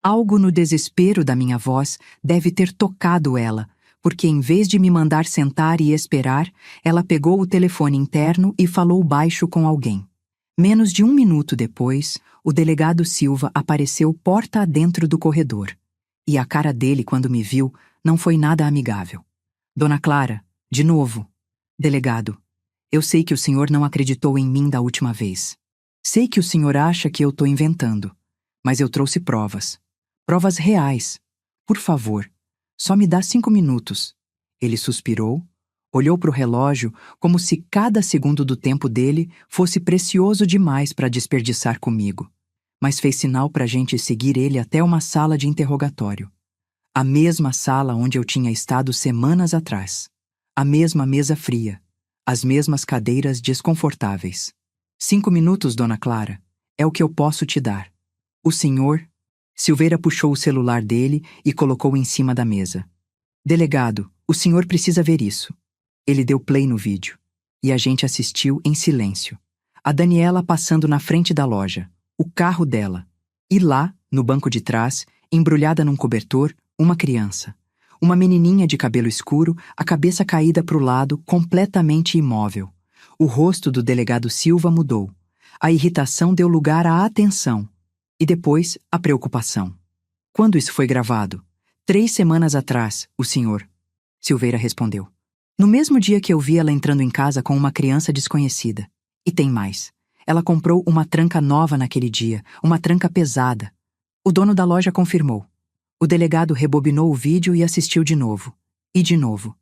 Algo no desespero da minha voz deve ter tocado ela, porque em vez de me mandar sentar e esperar, ela pegou o telefone interno e falou baixo com alguém. Menos de 1 minuto depois, o delegado Silva apareceu porta adentro do corredor. E a cara dele, quando me viu, não foi nada amigável. Dona Clara, de novo. Delegado, eu sei que o senhor não acreditou em mim da última vez. Sei que o senhor acha que eu estou inventando, mas eu trouxe provas. Provas reais. Por favor, só me dá 5 minutos. Ele suspirou, olhou para o relógio como se cada segundo do tempo dele fosse precioso demais para desperdiçar comigo, mas fez sinal para a gente seguir ele até uma sala de interrogatório. A mesma sala onde eu tinha estado semanas atrás. A mesma mesa fria. As mesmas cadeiras desconfortáveis. 5 minutos, Dona Clara. É o que eu posso te dar. O senhor... Silveira puxou o celular dele e colocou em cima da mesa. Delegado, o senhor precisa ver isso. Ele deu play no vídeo. E a gente assistiu em silêncio. A Daniela passando na frente da loja. O carro dela. E lá, no banco de trás, embrulhada num cobertor, uma criança. Uma menininha de cabelo escuro, a cabeça caída para o lado, completamente imóvel. O rosto do delegado Silva mudou. A irritação deu lugar à atenção. E depois, a preocupação. Quando isso foi gravado? 3 semanas atrás, o senhor. Silveira respondeu. No mesmo dia que eu vi ela entrando em casa com uma criança desconhecida. E tem mais. Ela comprou uma tranca nova naquele dia, uma tranca pesada. O dono da loja confirmou. O delegado rebobinou o vídeo e assistiu de novo. E de novo.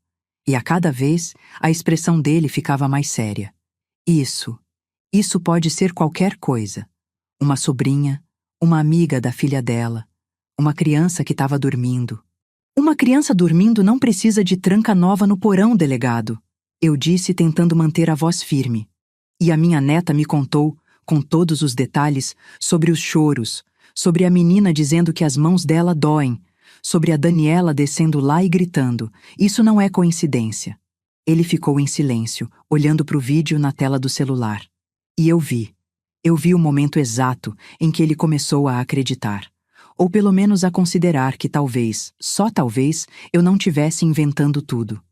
E a cada vez, a expressão dele ficava mais séria. Isso pode ser qualquer coisa. Uma sobrinha, uma amiga da filha dela, uma criança que estava dormindo. Uma criança dormindo não precisa de tranca nova no porão, delegado. Eu disse tentando manter a voz firme. E a minha neta me contou, com todos os detalhes, sobre os choros, sobre a menina dizendo que as mãos dela doem, sobre a Daniela descendo lá e gritando. Isso não é coincidência. Ele ficou em silêncio, olhando para o vídeo na tela do celular. E eu vi. Eu vi o momento exato em que ele começou a acreditar. Ou pelo menos a considerar que talvez, só talvez, eu não tivesse inventando tudo.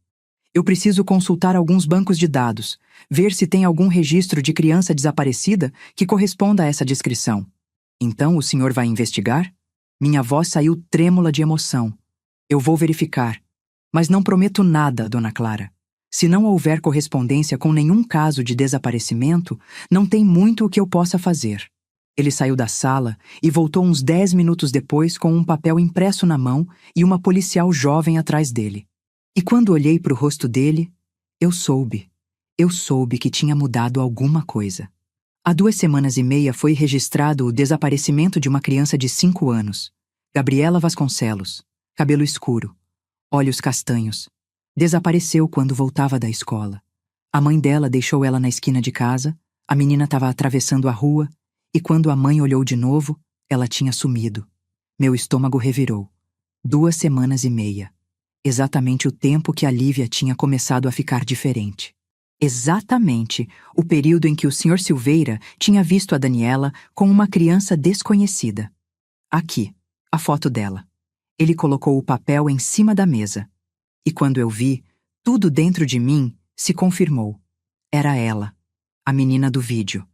Eu preciso consultar alguns bancos de dados, ver se tem algum registro de criança desaparecida que corresponda a essa descrição. Então o senhor vai investigar? Minha voz saiu trêmula de emoção. Eu vou verificar. Mas não prometo nada, Dona Clara. Se não houver correspondência com nenhum caso de desaparecimento, não tem muito o que eu possa fazer. Ele saiu da sala e voltou uns 10 minutos depois com um papel impresso na mão e uma policial jovem atrás dele. E quando olhei para o rosto dele, eu soube que tinha mudado alguma coisa. Há 2 semanas e meia foi registrado o desaparecimento de uma criança de 5 anos. Gabriela Vasconcelos, cabelo escuro, olhos castanhos. Desapareceu quando voltava da escola. A mãe dela deixou ela na esquina de casa, a menina estava atravessando a rua, e quando a mãe olhou de novo, ela tinha sumido. Meu estômago revirou. 2 semanas e meia. Exatamente o tempo que a Lívia tinha começado a ficar diferente. Exatamente o período em que o Sr. Silveira tinha visto a Daniela com uma criança desconhecida. Aqui, a foto dela. Ele colocou o papel em cima da mesa. E quando eu vi, tudo dentro de mim se confirmou. Era ela, a menina do vídeo.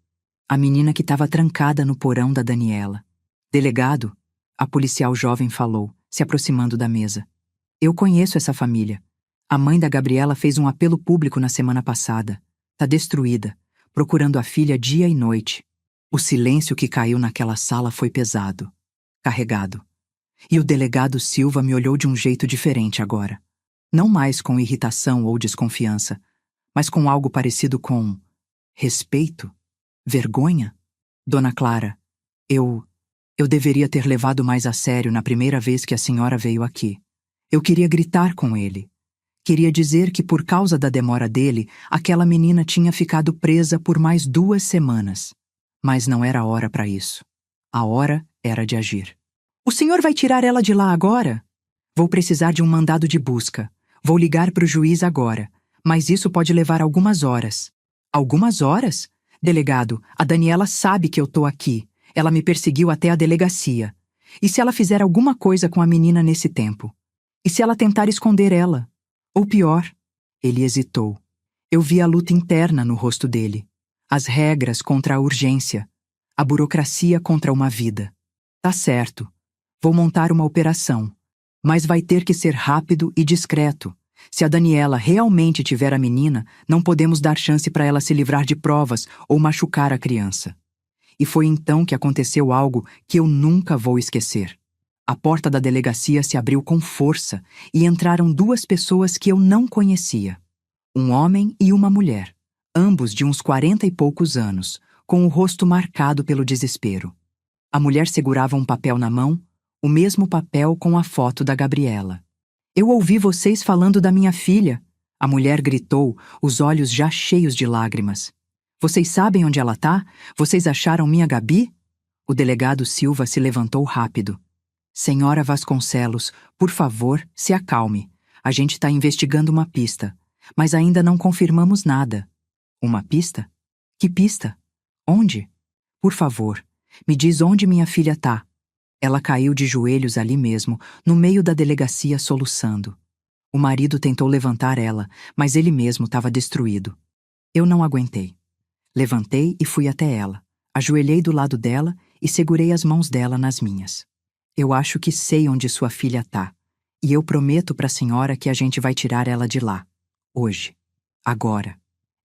A menina que estava trancada no porão da Daniela. Delegado, a policial jovem falou, se aproximando da mesa. Eu conheço essa família. A mãe da Gabriela fez um apelo público na semana passada. Tá destruída, procurando a filha dia e noite. O silêncio que caiu naquela sala foi pesado, carregado. E o delegado Silva me olhou de um jeito diferente agora. Não mais com irritação ou desconfiança, mas com algo parecido com respeito, vergonha. Dona Clara, eu deveria ter levado mais a sério na primeira vez que a senhora veio aqui. Eu queria gritar com ele. Queria dizer que por causa da demora dele, aquela menina tinha ficado presa por mais 2 semanas. Mas não era hora para isso. A hora era de agir. O senhor vai tirar ela de lá agora? Vou precisar de um mandado de busca. Vou ligar para o juiz agora. Mas isso pode levar algumas horas. Algumas horas? Delegado, a Daniela sabe que eu tô aqui. Ela me perseguiu até a delegacia. E se ela fizer alguma coisa com a menina nesse tempo? E se ela tentar esconder ela? Ou pior, ele hesitou. Eu vi a luta interna no rosto dele. As regras contra a urgência. A burocracia contra uma vida. Tá certo. Vou montar uma operação. Mas vai ter que ser rápido e discreto. Se a Daniela realmente tiver a menina, não podemos dar chance para ela se livrar de provas ou machucar a criança. E foi então que aconteceu algo que eu nunca vou esquecer. A porta da delegacia se abriu com força e entraram 2 pessoas que eu não conhecia. Um homem e uma mulher, ambos de uns 40 e poucos anos, com o rosto marcado pelo desespero. A mulher segurava um papel na mão, o mesmo papel com a foto da Gabriela. Eu ouvi vocês falando da minha filha, a mulher gritou, os olhos já cheios de lágrimas. Vocês sabem onde ela tá? Vocês acharam minha Gabi? O delegado Silva se levantou rápido. Senhora Vasconcelos, por favor, se acalme. A gente está investigando uma pista, mas ainda não confirmamos nada. Uma pista? Que pista? Onde? Por favor, me diz onde minha filha tá. Ela caiu de joelhos ali mesmo, no meio da delegacia soluçando. O marido tentou levantar ela, mas ele mesmo estava destruído. Eu não aguentei. Levantei e fui até ela. Ajoelhei do lado dela e segurei as mãos dela nas minhas. Eu acho que sei onde sua filha tá. E eu prometo para a senhora que a gente vai tirar ela de lá. Hoje. Agora.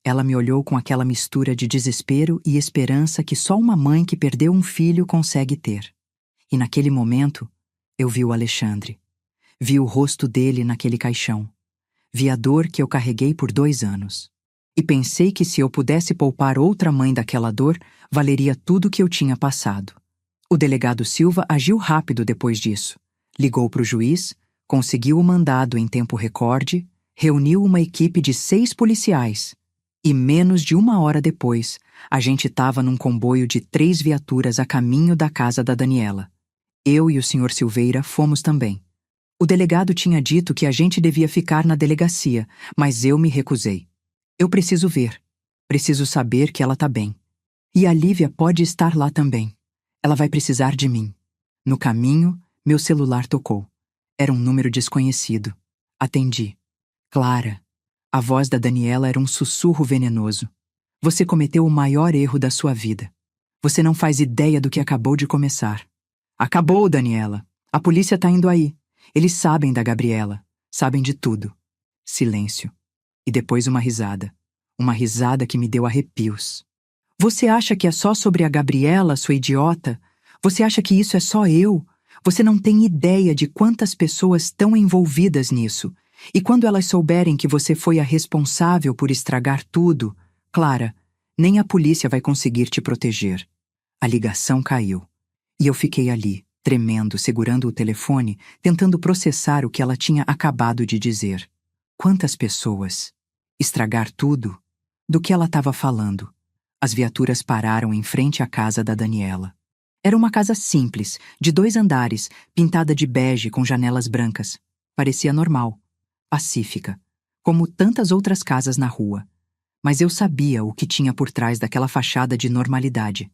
Ela me olhou com aquela mistura de desespero e esperança que só uma mãe que perdeu um filho consegue ter. E naquele momento, eu vi o Alexandre. Vi o rosto dele naquele caixão. Vi a dor que eu carreguei por 2 anos. E pensei que se eu pudesse poupar outra mãe daquela dor, valeria tudo que eu tinha passado. O delegado Silva agiu rápido depois disso. Ligou para o juiz, conseguiu o mandado em tempo recorde, reuniu uma equipe de 6 policiais. E menos de 1 hora depois, a gente estava num comboio de 3 viaturas a caminho da casa da Daniela. Eu e o Sr. Silveira fomos também. O delegado tinha dito que a gente devia ficar na delegacia, mas eu me recusei. Eu preciso ver. Preciso saber que ela tá bem. E a Lívia pode estar lá também. Ela vai precisar de mim. No caminho, meu celular tocou. Era um número desconhecido. Atendi. Clara. A voz da Daniela era um sussurro venenoso. Você cometeu o maior erro da sua vida. Você não faz ideia do que acabou de começar. Acabou, Daniela. A polícia tá indo aí. Eles sabem da Gabriela. Sabem de tudo. Silêncio. E depois uma risada. Uma risada que me deu arrepios. Você acha que é só sobre a Gabriela, sua idiota? Você acha que isso é só eu? Você não tem ideia de quantas pessoas estão envolvidas nisso. E quando elas souberem que você foi a responsável por estragar tudo, Clara, nem a polícia vai conseguir te proteger. A ligação caiu. E eu fiquei ali, tremendo, segurando o telefone, tentando processar o que ela tinha acabado de dizer. Quantas pessoas? Estragar tudo? Do que ela estava falando? As viaturas pararam em frente à casa da Daniela. Era uma casa simples, de 2 andares, pintada de bege com janelas brancas. Parecia normal, pacífica, como tantas outras casas na rua. Mas eu sabia o que tinha por trás daquela fachada de normalidade.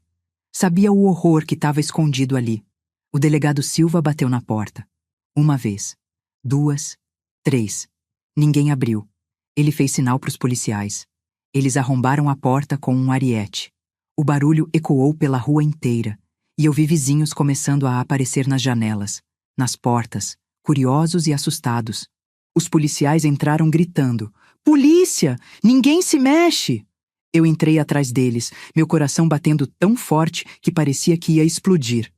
Sabia o horror que estava escondido ali. O delegado Silva bateu na porta. 1 vez, 2, 3. Ninguém abriu. Ele fez sinal para os policiais. Eles arrombaram a porta com um ariete. O barulho ecoou pela rua inteira, e eu vi vizinhos começando a aparecer nas janelas, nas portas, curiosos e assustados. Os policiais entraram gritando: "Polícia! Ninguém se mexe!" Eu entrei atrás deles, meu coração batendo tão forte que parecia que ia explodir.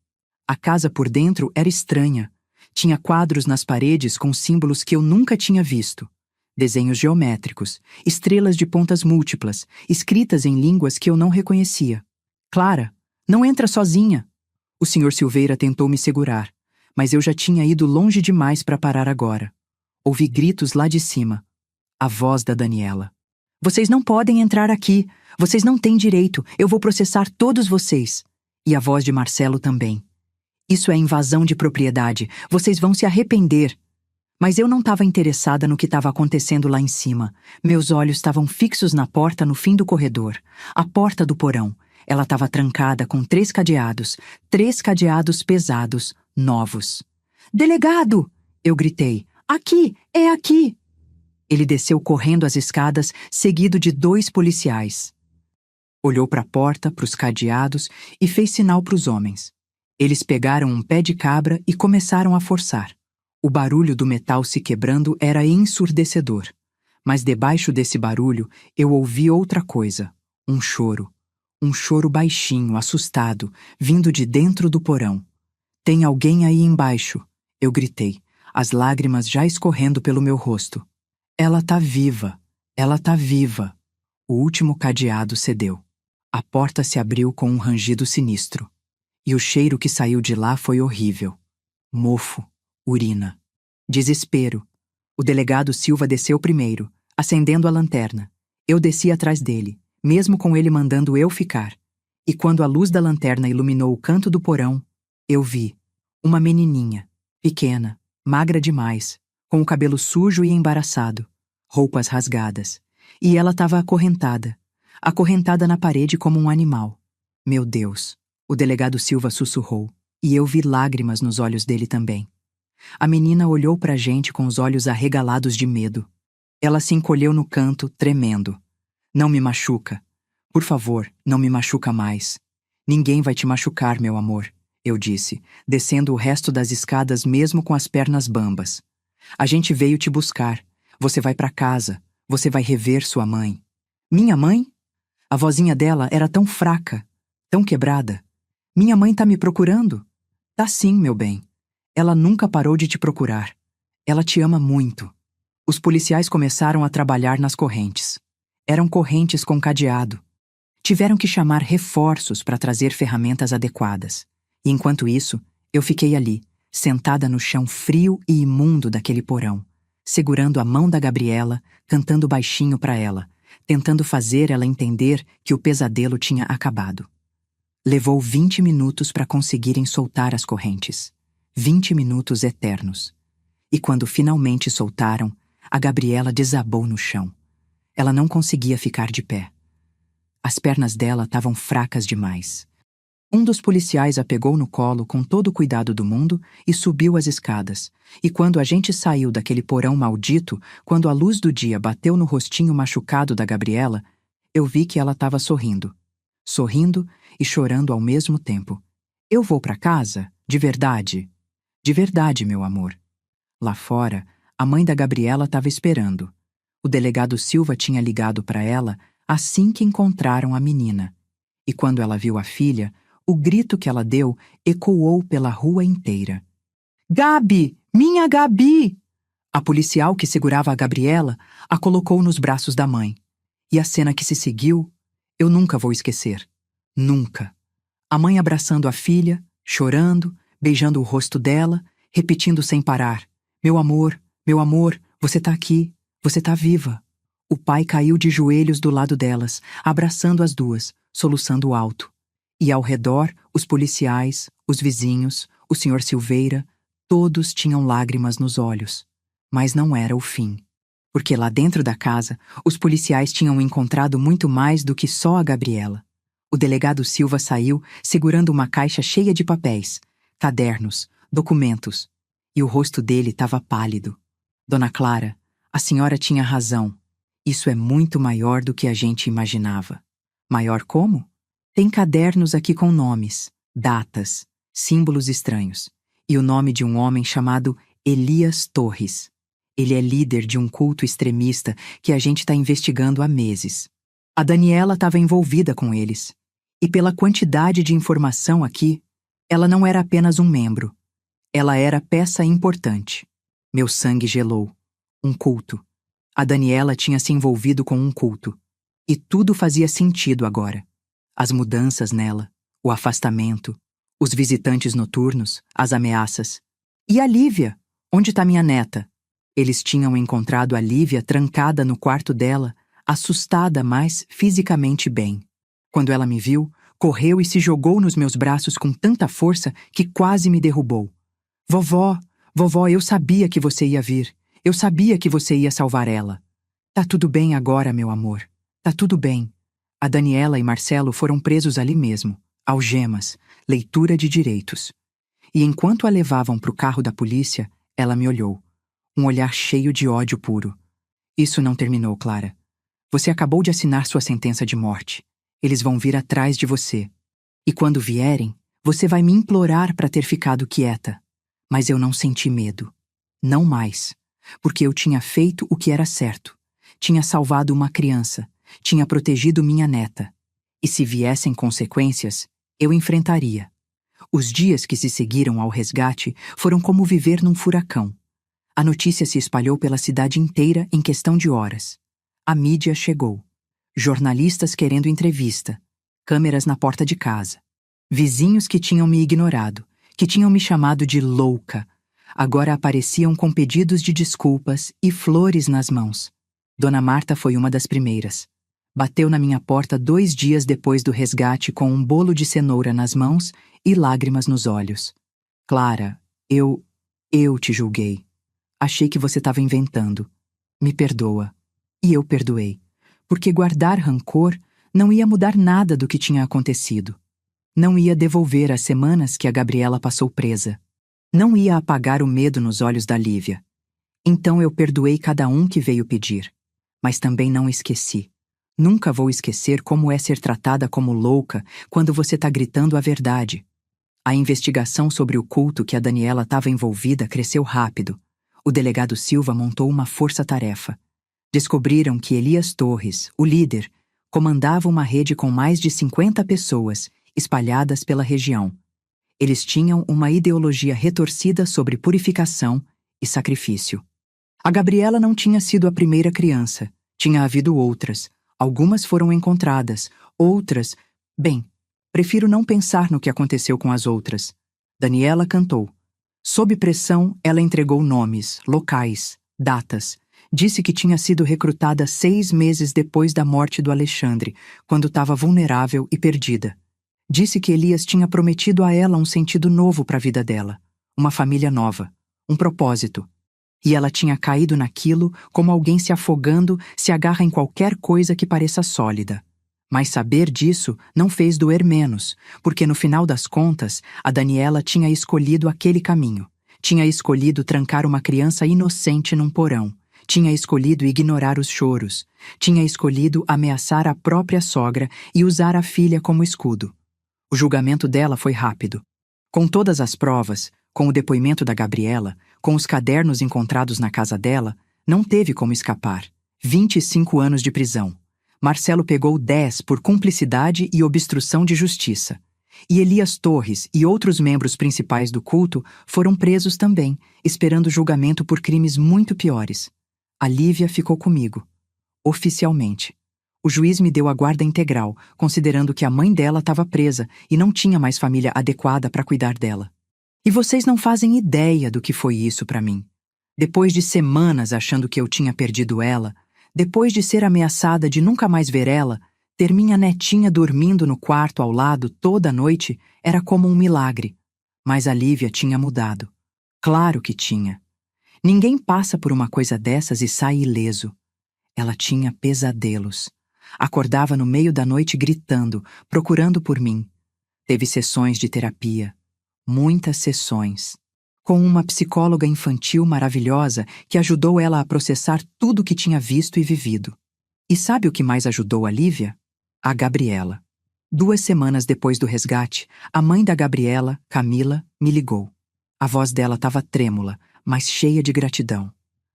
A casa por dentro era estranha. Tinha quadros nas paredes com símbolos que eu nunca tinha visto. Desenhos geométricos, estrelas de pontas múltiplas, escritas em línguas que eu não reconhecia. "Clara, não entra sozinha!" O Sr. Silveira tentou me segurar, mas eu já tinha ido longe demais para parar agora. Ouvi gritos lá de cima. A voz da Daniela. "Vocês não podem entrar aqui. Vocês não têm direito. Eu vou processar todos vocês." E a voz de Marcelo também. "Isso é invasão de propriedade. Vocês vão se arrepender." Mas eu não estava interessada no que estava acontecendo lá em cima. Meus olhos estavam fixos na porta no fim do corredor. A porta do porão. Ela estava trancada com 3 cadeados. 3 cadeados pesados, novos. "Delegado!" Eu gritei. "Aqui! É aqui!" Ele desceu correndo as escadas, seguido de 2 policiais. Olhou para a porta, para os cadeados e fez sinal para os homens. Eles pegaram um pé de cabra e começaram a forçar. O barulho do metal se quebrando era ensurdecedor. Mas debaixo desse barulho eu ouvi outra coisa. Um choro. Um choro baixinho, assustado, vindo de dentro do porão. "Tem alguém aí embaixo!" Eu gritei, as lágrimas já escorrendo pelo meu rosto. "Ela tá viva! Ela tá viva!" O último cadeado cedeu. A porta se abriu com um rangido sinistro. E o cheiro que saiu de lá foi horrível. Mofo, urina, desespero. O delegado Silva desceu primeiro, acendendo a lanterna. Eu desci atrás dele, mesmo com ele mandando eu ficar. E quando a luz da lanterna iluminou o canto do porão, eu vi uma menininha, pequena, magra demais, com o cabelo sujo e embaraçado, roupas rasgadas. E ela estava acorrentada na parede como um animal. Meu Deus! O delegado Silva sussurrou, e eu vi lágrimas nos olhos dele também. A menina olhou para a gente com os olhos arregalados de medo. Ela se encolheu no canto, tremendo. "Não me machuca. Por favor, não me machuca mais. Ninguém vai te machucar, meu amor", eu disse, descendo o resto das escadas mesmo com as pernas bambas. "A gente veio te buscar. Você vai para casa. Você vai rever sua mãe." "Minha mãe?" A vozinha dela era tão fraca, tão quebrada. "Minha mãe tá me procurando?" "Tá sim, meu bem. Ela nunca parou de te procurar. Ela te ama muito." Os policiais começaram a trabalhar nas correntes. Eram correntes com cadeado. Tiveram que chamar reforços para trazer ferramentas adequadas. E enquanto isso, eu fiquei ali, sentada no chão frio e imundo daquele porão, segurando a mão da Gabriela, cantando baixinho para ela, tentando fazer ela entender que o pesadelo tinha acabado. Levou 20 minutos para conseguirem soltar as correntes. 20 minutos eternos. E quando finalmente soltaram, a Gabriela desabou no chão. Ela não conseguia ficar de pé. As pernas dela estavam fracas demais. Um dos policiais a pegou no colo com todo o cuidado do mundo e subiu as escadas. E quando a gente saiu daquele porão maldito, quando a luz do dia bateu no rostinho machucado da Gabriela, eu vi que ela estava sorrindo. Sorrindo e chorando ao mesmo tempo. "Eu vou para casa? De verdade?" "De verdade, meu amor." Lá fora, a mãe da Gabriela estava esperando. O delegado Silva tinha ligado para ela assim que encontraram a menina. E quando ela viu a filha, o grito que ela deu ecoou pela rua inteira. "Gabi! Minha Gabi!" A policial que segurava a Gabriela a colocou nos braços da mãe. E a cena que se seguiu, eu nunca vou esquecer. Nunca. A mãe abraçando a filha, chorando, beijando o rosto dela, repetindo sem parar: meu amor, você tá aqui, você tá viva. O pai caiu de joelhos do lado delas, abraçando as duas, soluçando alto. E ao redor, os policiais, os vizinhos, o Sr. Silveira, todos tinham lágrimas nos olhos. Mas não era o fim. Porque lá dentro da casa, os policiais tinham encontrado muito mais do que só a Gabriela. O delegado Silva saiu segurando uma caixa cheia de papéis, cadernos, documentos. E o rosto dele estava pálido. Dona Clara, a senhora tinha razão. Isso é muito maior do que a gente imaginava. Maior como? Tem cadernos aqui com nomes, datas, símbolos estranhos. E o nome de um homem chamado Elias Torres. Ele é líder de um culto extremista que a gente está investigando há meses. A Daniela estava envolvida com eles. E pela quantidade de informação aqui, ela não era apenas um membro. Ela era peça importante. Meu sangue gelou. Um culto. A Daniela tinha se envolvido com um culto. E tudo fazia sentido agora. As mudanças nela, o afastamento, os visitantes noturnos, as ameaças. E a Lívia? Onde está minha neta? Eles tinham encontrado a Lívia trancada no quarto dela, assustada, mas fisicamente bem. Quando ela me viu, correu e se jogou nos meus braços com tanta força que quase me derrubou. Vovó, eu sabia que você ia vir. Eu sabia que você ia salvar ela. Tá tudo bem agora, meu amor. Tá tudo bem. A Daniela e Marcelo foram presos ali mesmo. Algemas, leitura de direitos. E enquanto a levavam pro carro da polícia, ela me olhou. Um olhar cheio de ódio puro. Isso não terminou, Clara. Você acabou de assinar sua sentença de morte. Eles vão vir atrás de você. E quando vierem, você vai me implorar para ter ficado quieta. Mas eu não senti medo. Não mais. Porque eu tinha feito o que era certo. Tinha salvado uma criança. Tinha protegido minha neta. E se viessem consequências, eu enfrentaria. Os dias que se seguiram ao resgate foram como viver num furacão. A notícia se espalhou pela cidade inteira em questão de horas. A mídia chegou. Jornalistas querendo entrevista. Câmeras na porta de casa. Vizinhos que tinham me ignorado, que tinham me chamado de louca, agora apareciam com pedidos de desculpas e flores nas mãos. Dona Marta foi uma das primeiras. Bateu na minha porta 2 dias depois do resgate com um bolo de cenoura nas mãos e lágrimas nos olhos. Clara, eu te julguei. Achei que você estava inventando. Me perdoa. E eu perdoei. Porque guardar rancor não ia mudar nada do que tinha acontecido. Não ia devolver as semanas que a Gabriela passou presa. Não ia apagar o medo nos olhos da Lívia. Então eu perdoei cada um que veio pedir. Mas também não esqueci. Nunca vou esquecer como é ser tratada como louca quando você está gritando a verdade. A investigação sobre o culto que a Daniela estava envolvida cresceu rápido. O delegado Silva montou uma força-tarefa. Descobriram que Elias Torres, o líder, comandava uma rede com mais de 50 pessoas espalhadas pela região. Eles tinham uma ideologia retorcida sobre purificação e sacrifício. A Gabriela não tinha sido a primeira criança. Tinha havido outras. Algumas foram encontradas. Outras... Bem, prefiro não pensar no que aconteceu com as outras. Daniela cantou. Sob pressão, ela entregou nomes, locais, datas. Disse que tinha sido recrutada 6 meses depois da morte do Alexandre, quando estava vulnerável e perdida. Disse que Elias tinha prometido a ela um sentido novo para a vida dela, uma família nova, um propósito. E ela tinha caído naquilo como alguém se afogando se agarra em qualquer coisa que pareça sólida. Mas saber disso não fez doer menos, porque no final das contas, a Daniela tinha escolhido aquele caminho. Tinha escolhido trancar uma criança inocente num porão. Tinha escolhido ignorar os choros. Tinha escolhido ameaçar a própria sogra e usar a filha como escudo. O julgamento dela foi rápido. Com todas as provas, com o depoimento da Gabriela, com os cadernos encontrados na casa dela, não teve como escapar. 25 anos de prisão. Marcelo pegou 10 por cumplicidade e obstrução de justiça. E Elias Torres e outros membros principais do culto foram presos também, esperando julgamento por crimes muito piores. A Lívia ficou comigo. Oficialmente. O juiz me deu a guarda integral, considerando que a mãe dela estava presa e não tinha mais família adequada para cuidar dela. E vocês não fazem ideia do que foi isso para mim. Depois de semanas achando que eu tinha perdido ela, depois de ser ameaçada de nunca mais ver ela, ter minha netinha dormindo no quarto ao lado toda noite era como um milagre. Mas a Lívia tinha mudado. Claro que tinha. Ninguém passa por uma coisa dessas e sai ileso. Ela tinha pesadelos. Acordava no meio da noite gritando, procurando por mim. Teve sessões de terapia. Muitas sessões. Com uma psicóloga infantil maravilhosa que ajudou ela a processar tudo o que tinha visto e vivido. E sabe o que mais ajudou a Lívia? A Gabriela. 2 semanas depois do resgate, a mãe da Gabriela, Camila, me ligou. A voz dela estava trêmula, mas cheia de gratidão.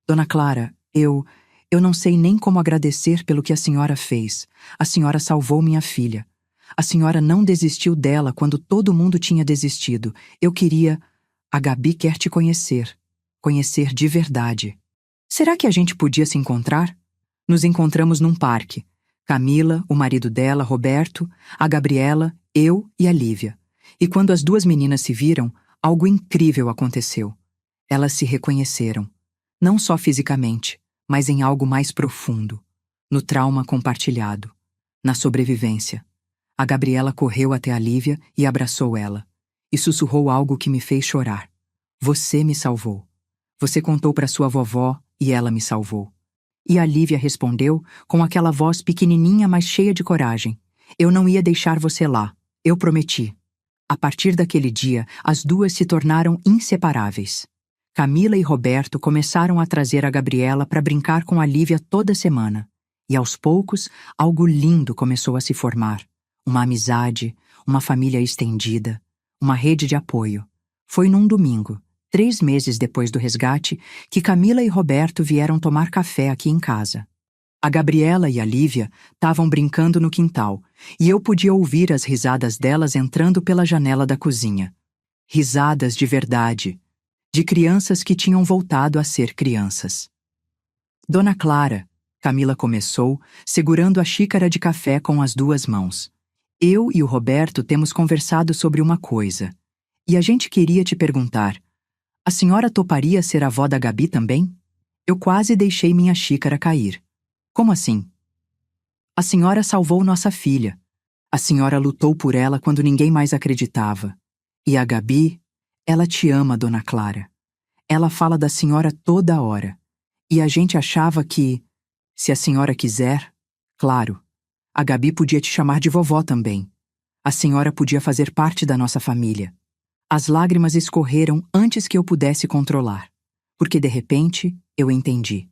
Dona Clara, eu não sei nem como agradecer pelo que a senhora fez. A senhora salvou minha filha. A senhora não desistiu dela quando todo mundo tinha desistido. Eu queria... A Gabi quer te conhecer. Conhecer de verdade. Será que a gente podia se encontrar? Nos encontramos num parque. Camila, o marido dela, Roberto, a Gabriela, eu e a Lívia. E quando as 2 meninas se viram, algo incrível aconteceu. Elas se reconheceram. Não só fisicamente, mas em algo mais profundo. No trauma compartilhado. Na sobrevivência. A Gabriela correu até a Lívia e abraçou ela. E sussurrou algo que me fez chorar. Você me salvou. Você contou para sua vovó e ela me salvou. E a Lívia respondeu com aquela voz pequenininha, mas cheia de coragem. Eu não ia deixar você lá. Eu prometi. A partir daquele dia, as 2 se tornaram inseparáveis. Camila e Roberto começaram a trazer a Gabriela para brincar com a Lívia toda semana. E aos poucos, algo lindo começou a se formar. Uma amizade, uma família estendida, uma rede de apoio. Foi num domingo, 3 meses depois do resgate, que Camila e Roberto vieram tomar café aqui em casa. A Gabriela e a Lívia estavam brincando no quintal, e eu podia ouvir as risadas delas entrando pela janela da cozinha. Risadas de verdade, de crianças que tinham voltado a ser crianças. Dona Clara, Camila começou, segurando a xícara de café com as 2 mãos. Eu e o Roberto temos conversado sobre uma coisa. E a gente queria te perguntar, a senhora toparia ser avó da Gabi também? Eu quase deixei minha xícara cair. Como assim? A senhora salvou nossa filha. A senhora lutou por ela quando ninguém mais acreditava. E a Gabi, ela te ama, Dona Clara. Ela fala da senhora toda hora. E a gente achava que, se a senhora quiser, claro, a Gabi podia te chamar de vovó também. A senhora podia fazer parte da nossa família. As lágrimas escorreram antes que eu pudesse controlar. Porque de repente, eu entendi.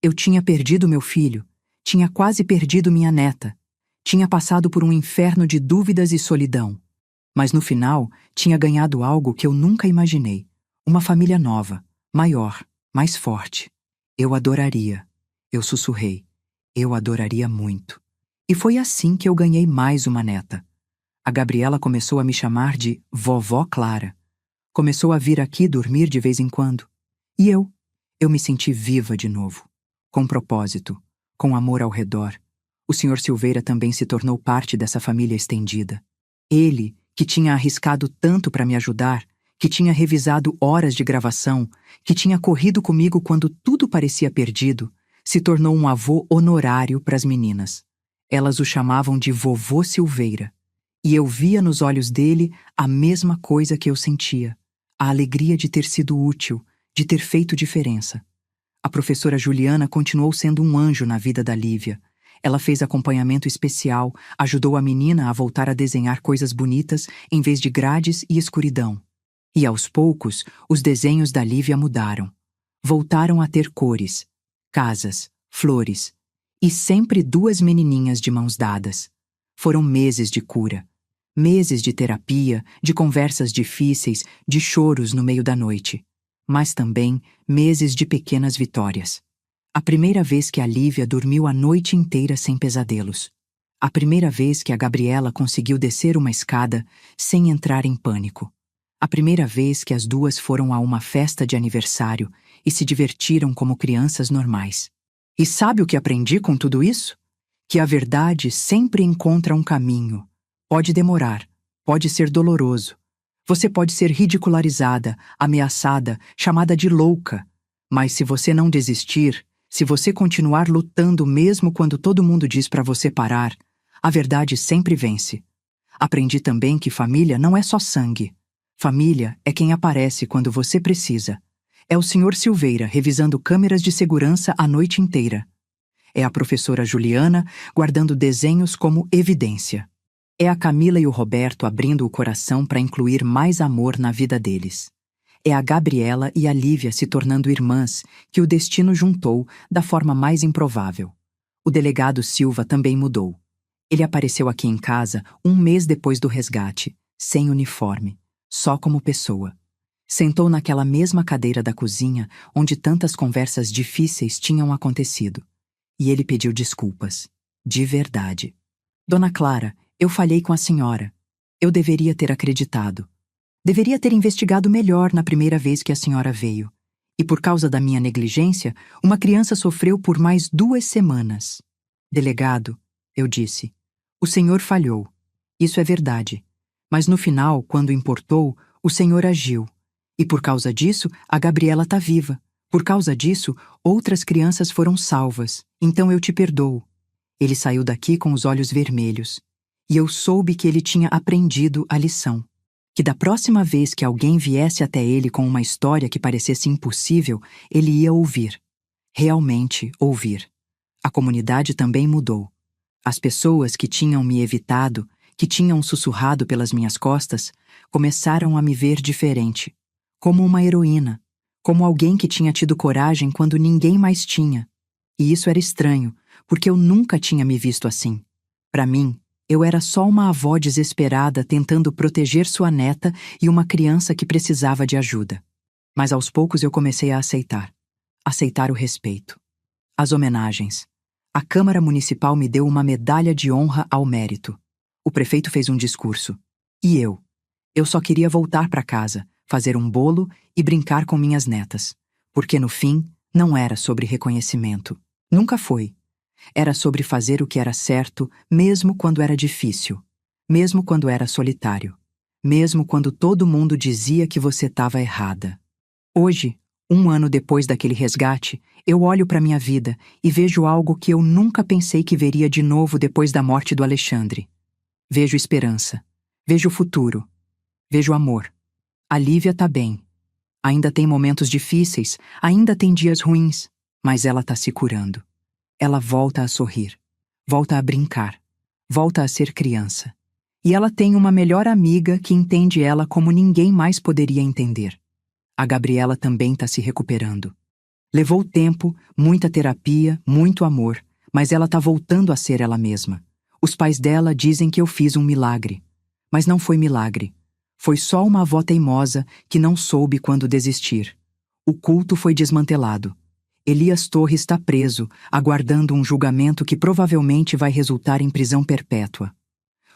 Eu tinha perdido meu filho, tinha quase perdido minha neta, tinha passado por um inferno de dúvidas e solidão. Mas no final, tinha ganhado algo que eu nunca imaginei. Uma família nova, maior, mais forte. Eu adoraria. Eu sussurrei. Eu adoraria muito. E foi assim que eu ganhei mais uma neta. A Gabriela começou a me chamar de Vovó Clara. Começou a vir aqui dormir de vez em quando. E eu me senti viva de novo. Com propósito, com amor ao redor. O Sr. Silveira também se tornou parte dessa família estendida. Ele, que tinha arriscado tanto para me ajudar, que tinha revisado horas de gravação, que tinha corrido comigo quando tudo parecia perdido, se tornou um avô honorário para as meninas. Elas o chamavam de Vovô Silveira. E eu via nos olhos dele a mesma coisa que eu sentia. A alegria de ter sido útil, de ter feito diferença. A professora Juliana continuou sendo um anjo na vida da Lívia. Ela fez acompanhamento especial, ajudou a menina a voltar a desenhar coisas bonitas em vez de grades e escuridão. E aos poucos, os desenhos da Lívia mudaram. Voltaram a ter cores, casas, flores e sempre 2 menininhas de mãos dadas. Foram meses de cura. Meses de terapia, de conversas difíceis, de choros no meio da noite. Mas também meses de pequenas vitórias. A primeira vez que a Lívia dormiu a noite inteira sem pesadelos. A primeira vez que a Gabriela conseguiu descer uma escada sem entrar em pânico. A primeira vez que as 2 foram a uma festa de aniversário e se divertiram como crianças normais. E sabe o que aprendi com tudo isso? Que a verdade sempre encontra um caminho. Pode demorar, pode ser doloroso, Você pode ser ridicularizada, ameaçada, chamada de louca. Mas se você não desistir, se você continuar lutando mesmo quando todo mundo diz para você parar, a verdade sempre vence. Aprendi também que família não é só sangue. Família é quem aparece quando você precisa. É o Sr. Silveira revisando câmeras de segurança a noite inteira. É a professora Juliana guardando desenhos como evidência. É a Camila e o Roberto abrindo o coração para incluir mais amor na vida deles. É a Gabriela e a Lívia se tornando irmãs que o destino juntou da forma mais improvável. O delegado Silva também mudou. Ele apareceu aqui em casa 1 mês depois do resgate, sem uniforme, só como pessoa. Sentou naquela mesma cadeira da cozinha onde tantas conversas difíceis tinham acontecido. E ele pediu desculpas. De verdade. Dona Clara, eu falhei com a senhora. Eu deveria ter acreditado. Deveria ter investigado melhor na primeira vez que a senhora veio. E por causa da minha negligência, uma criança sofreu por mais 2 semanas. Delegado, eu disse, o senhor falhou. Isso é verdade. Mas no final, quando importou, o senhor agiu. E por causa disso, a Gabriela está viva. Por causa disso, outras crianças foram salvas. Então eu te perdoo. Ele saiu daqui com os olhos vermelhos. E eu soube que ele tinha aprendido a lição. Que da próxima vez que alguém viesse até ele com uma história que parecesse impossível, ele ia ouvir. Realmente ouvir. A comunidade também mudou. As pessoas que tinham me evitado, que tinham sussurrado pelas minhas costas, começaram a me ver diferente. Como uma heroína. Como alguém que tinha tido coragem quando ninguém mais tinha. E isso era estranho, porque eu nunca tinha me visto assim. Para mim, eu era só uma avó desesperada tentando proteger sua neta e uma criança que precisava de ajuda. Mas aos poucos eu comecei a aceitar. Aceitar o respeito. As homenagens. A Câmara Municipal me deu uma medalha de honra ao mérito. O prefeito fez um discurso. E eu? Eu só queria voltar para casa, fazer um bolo e brincar com minhas netas. Porque no fim, não era sobre reconhecimento. Nunca foi. Era sobre fazer o que era certo, mesmo quando era difícil. Mesmo quando era solitário. Mesmo quando todo mundo dizia que você estava errada. Hoje, 1 ano depois daquele resgate, eu olho para minha vida e vejo algo que eu nunca pensei que veria de novo depois da morte do Alexandre. Vejo esperança. Vejo futuro. Vejo amor. A Lívia tá bem. Ainda tem momentos difíceis, ainda tem dias ruins, mas ela tá se curando. Ela volta a sorrir, volta a brincar, volta a ser criança. E ela tem uma melhor amiga que entende ela como ninguém mais poderia entender. A Gabriela também está se recuperando. Levou tempo, muita terapia, muito amor, mas ela está voltando a ser ela mesma. Os pais dela dizem que eu fiz um milagre. Mas não foi milagre. Foi só uma avó teimosa que não soube quando desistir. O culto foi desmantelado. Elias Torres está preso, aguardando um julgamento que provavelmente vai resultar em prisão perpétua.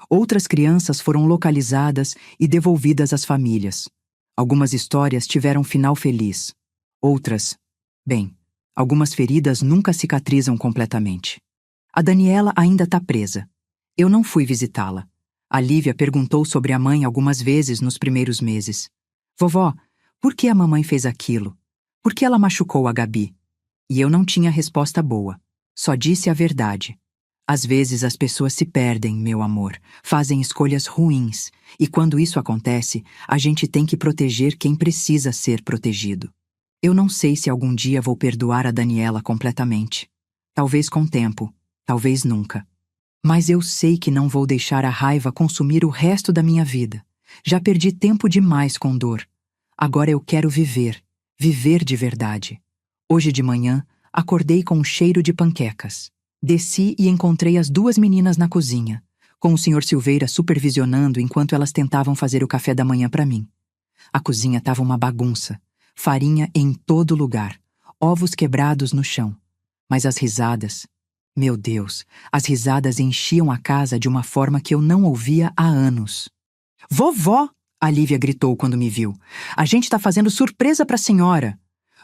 Outras crianças foram localizadas e devolvidas às famílias. Algumas histórias tiveram final feliz. Outras, bem, algumas feridas nunca cicatrizam completamente. A Daniela ainda está presa. Eu não fui visitá-la. A Lívia perguntou sobre a mãe algumas vezes nos primeiros meses. Vovó, por que a mamãe fez aquilo? Por que ela machucou a Gabi? E eu não tinha resposta boa. Só disse a verdade. Às vezes as pessoas se perdem, meu amor, fazem escolhas ruins, e quando isso acontece, a gente tem que proteger quem precisa ser protegido. Eu não sei se algum dia vou perdoar a Daniela completamente. Talvez com tempo, talvez nunca. Mas eu sei que não vou deixar a raiva consumir o resto da minha vida. Já perdi tempo demais com dor. Agora eu quero viver, viver de verdade. Hoje de manhã, acordei com um cheiro de panquecas. Desci e encontrei as 2 meninas na cozinha, com o Sr. Silveira supervisionando enquanto elas tentavam fazer o café da manhã para mim. A cozinha estava uma bagunça, farinha em todo lugar, ovos quebrados no chão. Mas as risadas... Meu Deus, as risadas enchiam a casa de uma forma que eu não ouvia há anos. Vovó! A Lívia gritou quando me viu. A gente está fazendo surpresa para a senhora.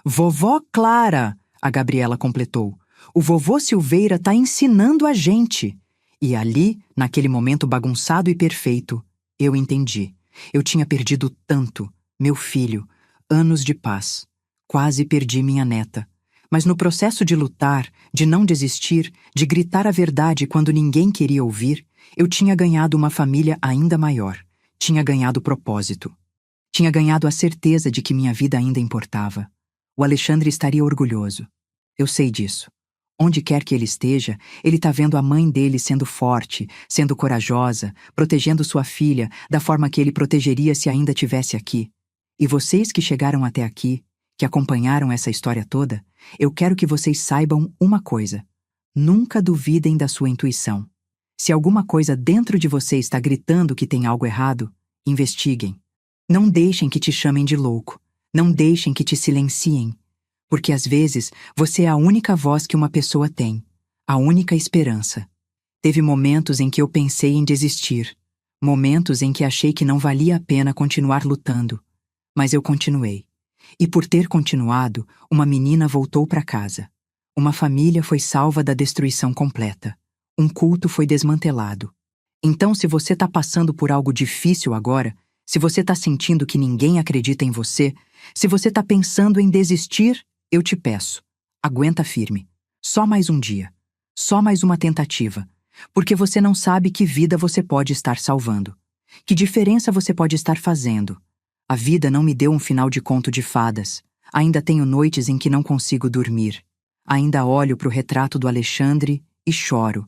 Vovó Clara! A Gabriela completou. O vovô Silveira está ensinando a gente. E ali, naquele momento bagunçado e perfeito, eu entendi. Eu tinha perdido tanto, meu filho, anos de paz. Quase perdi minha neta. Mas no processo de lutar, de não desistir, de gritar a verdade quando ninguém queria ouvir, eu tinha ganhado uma família ainda maior. Tinha ganhado propósito. Tinha ganhado a certeza de que minha vida ainda importava. O Alexandre estaria orgulhoso. Eu sei disso. Onde quer que ele esteja, ele está vendo a mãe dele sendo forte, sendo corajosa, protegendo sua filha da forma que ele protegeria se ainda tivesse aqui. E vocês que chegaram até aqui, que acompanharam essa história toda, eu quero que vocês saibam uma coisa. Nunca duvidem da sua intuição. Se alguma coisa dentro de você está gritando que tem algo errado, investiguem. Não deixem que te chamem de louco. Não deixem que te silenciem. Porque às vezes você é a única voz que uma pessoa tem, a única esperança. Teve momentos em que eu pensei em desistir, momentos em que achei que não valia a pena continuar lutando. Mas eu continuei. E por ter continuado, uma menina voltou para casa. Uma família foi salva da destruição completa. Um culto foi desmantelado. Então, se você está passando por algo difícil agora, se você está sentindo que ninguém acredita em você, se você está pensando em desistir, eu te peço, aguenta firme. Só mais um dia. Só mais uma tentativa. Porque você não sabe que vida você pode estar salvando. Que diferença você pode estar fazendo. A vida não me deu um final de conto de fadas. Ainda tenho noites em que não consigo dormir. Ainda olho para o retrato do Alexandre e choro.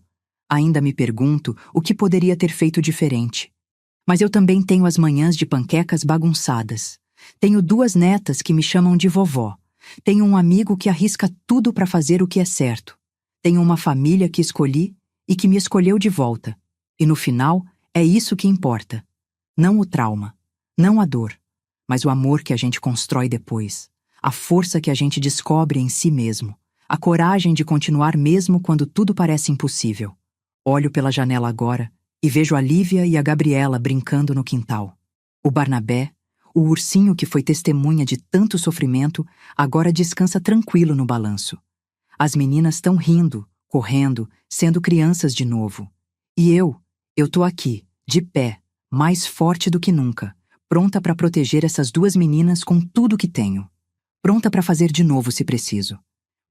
Ainda me pergunto o que poderia ter feito diferente. Mas eu também tenho as manhãs de panquecas bagunçadas. Tenho 2 netas que me chamam de vovó. Tenho um amigo que arrisca tudo para fazer o que é certo. Tenho uma família que escolhi e que me escolheu de volta. E no final, é isso que importa. Não o trauma, não a dor, mas o amor que a gente constrói depois. A força que a gente descobre em si mesmo. A coragem de continuar mesmo quando tudo parece impossível. Olho pela janela agora e vejo a Lívia e a Gabriela brincando no quintal. O Barnabé, o ursinho que foi testemunha de tanto sofrimento, agora descansa tranquilo no balanço. As meninas estão rindo, correndo, sendo crianças de novo. E eu tô aqui, de pé, mais forte do que nunca, pronta para proteger essas 2 meninas com tudo que tenho. Pronta para fazer de novo se preciso.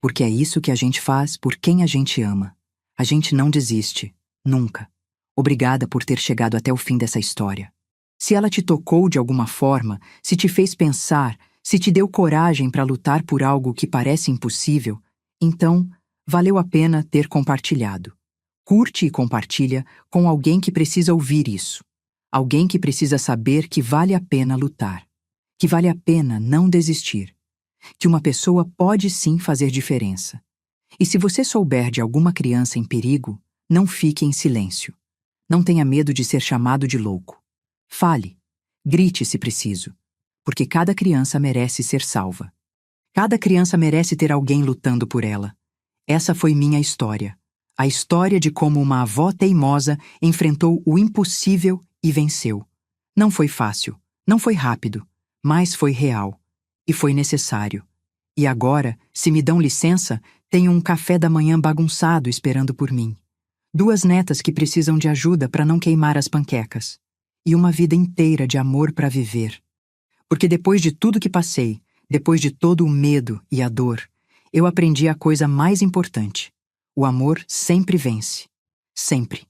Porque é isso que a gente faz por quem a gente ama. A gente não desiste, nunca. Obrigada por ter chegado até o fim dessa história. Se ela te tocou de alguma forma, se te fez pensar, se te deu coragem para lutar por algo que parece impossível, então valeu a pena ter compartilhado. Curte e compartilha com alguém que precisa ouvir isso. Alguém que precisa saber que vale a pena lutar. Que vale a pena não desistir. Que uma pessoa pode sim fazer diferença. E se você souber de alguma criança em perigo, não fique em silêncio. Não tenha medo de ser chamado de louco. Fale, grite se preciso, porque cada criança merece ser salva. Cada criança merece ter alguém lutando por ela. Essa foi minha história. A história de como uma avó teimosa enfrentou o impossível e venceu. Não foi fácil, não foi rápido, mas foi real. E foi necessário. E agora, se me dão licença, tenho um café da manhã bagunçado esperando por mim. 2 netas que precisam de ajuda para não queimar as panquecas. E uma vida inteira de amor para viver. Porque depois de tudo que passei, depois de todo o medo e a dor, eu aprendi a coisa mais importante. O amor sempre vence. Sempre.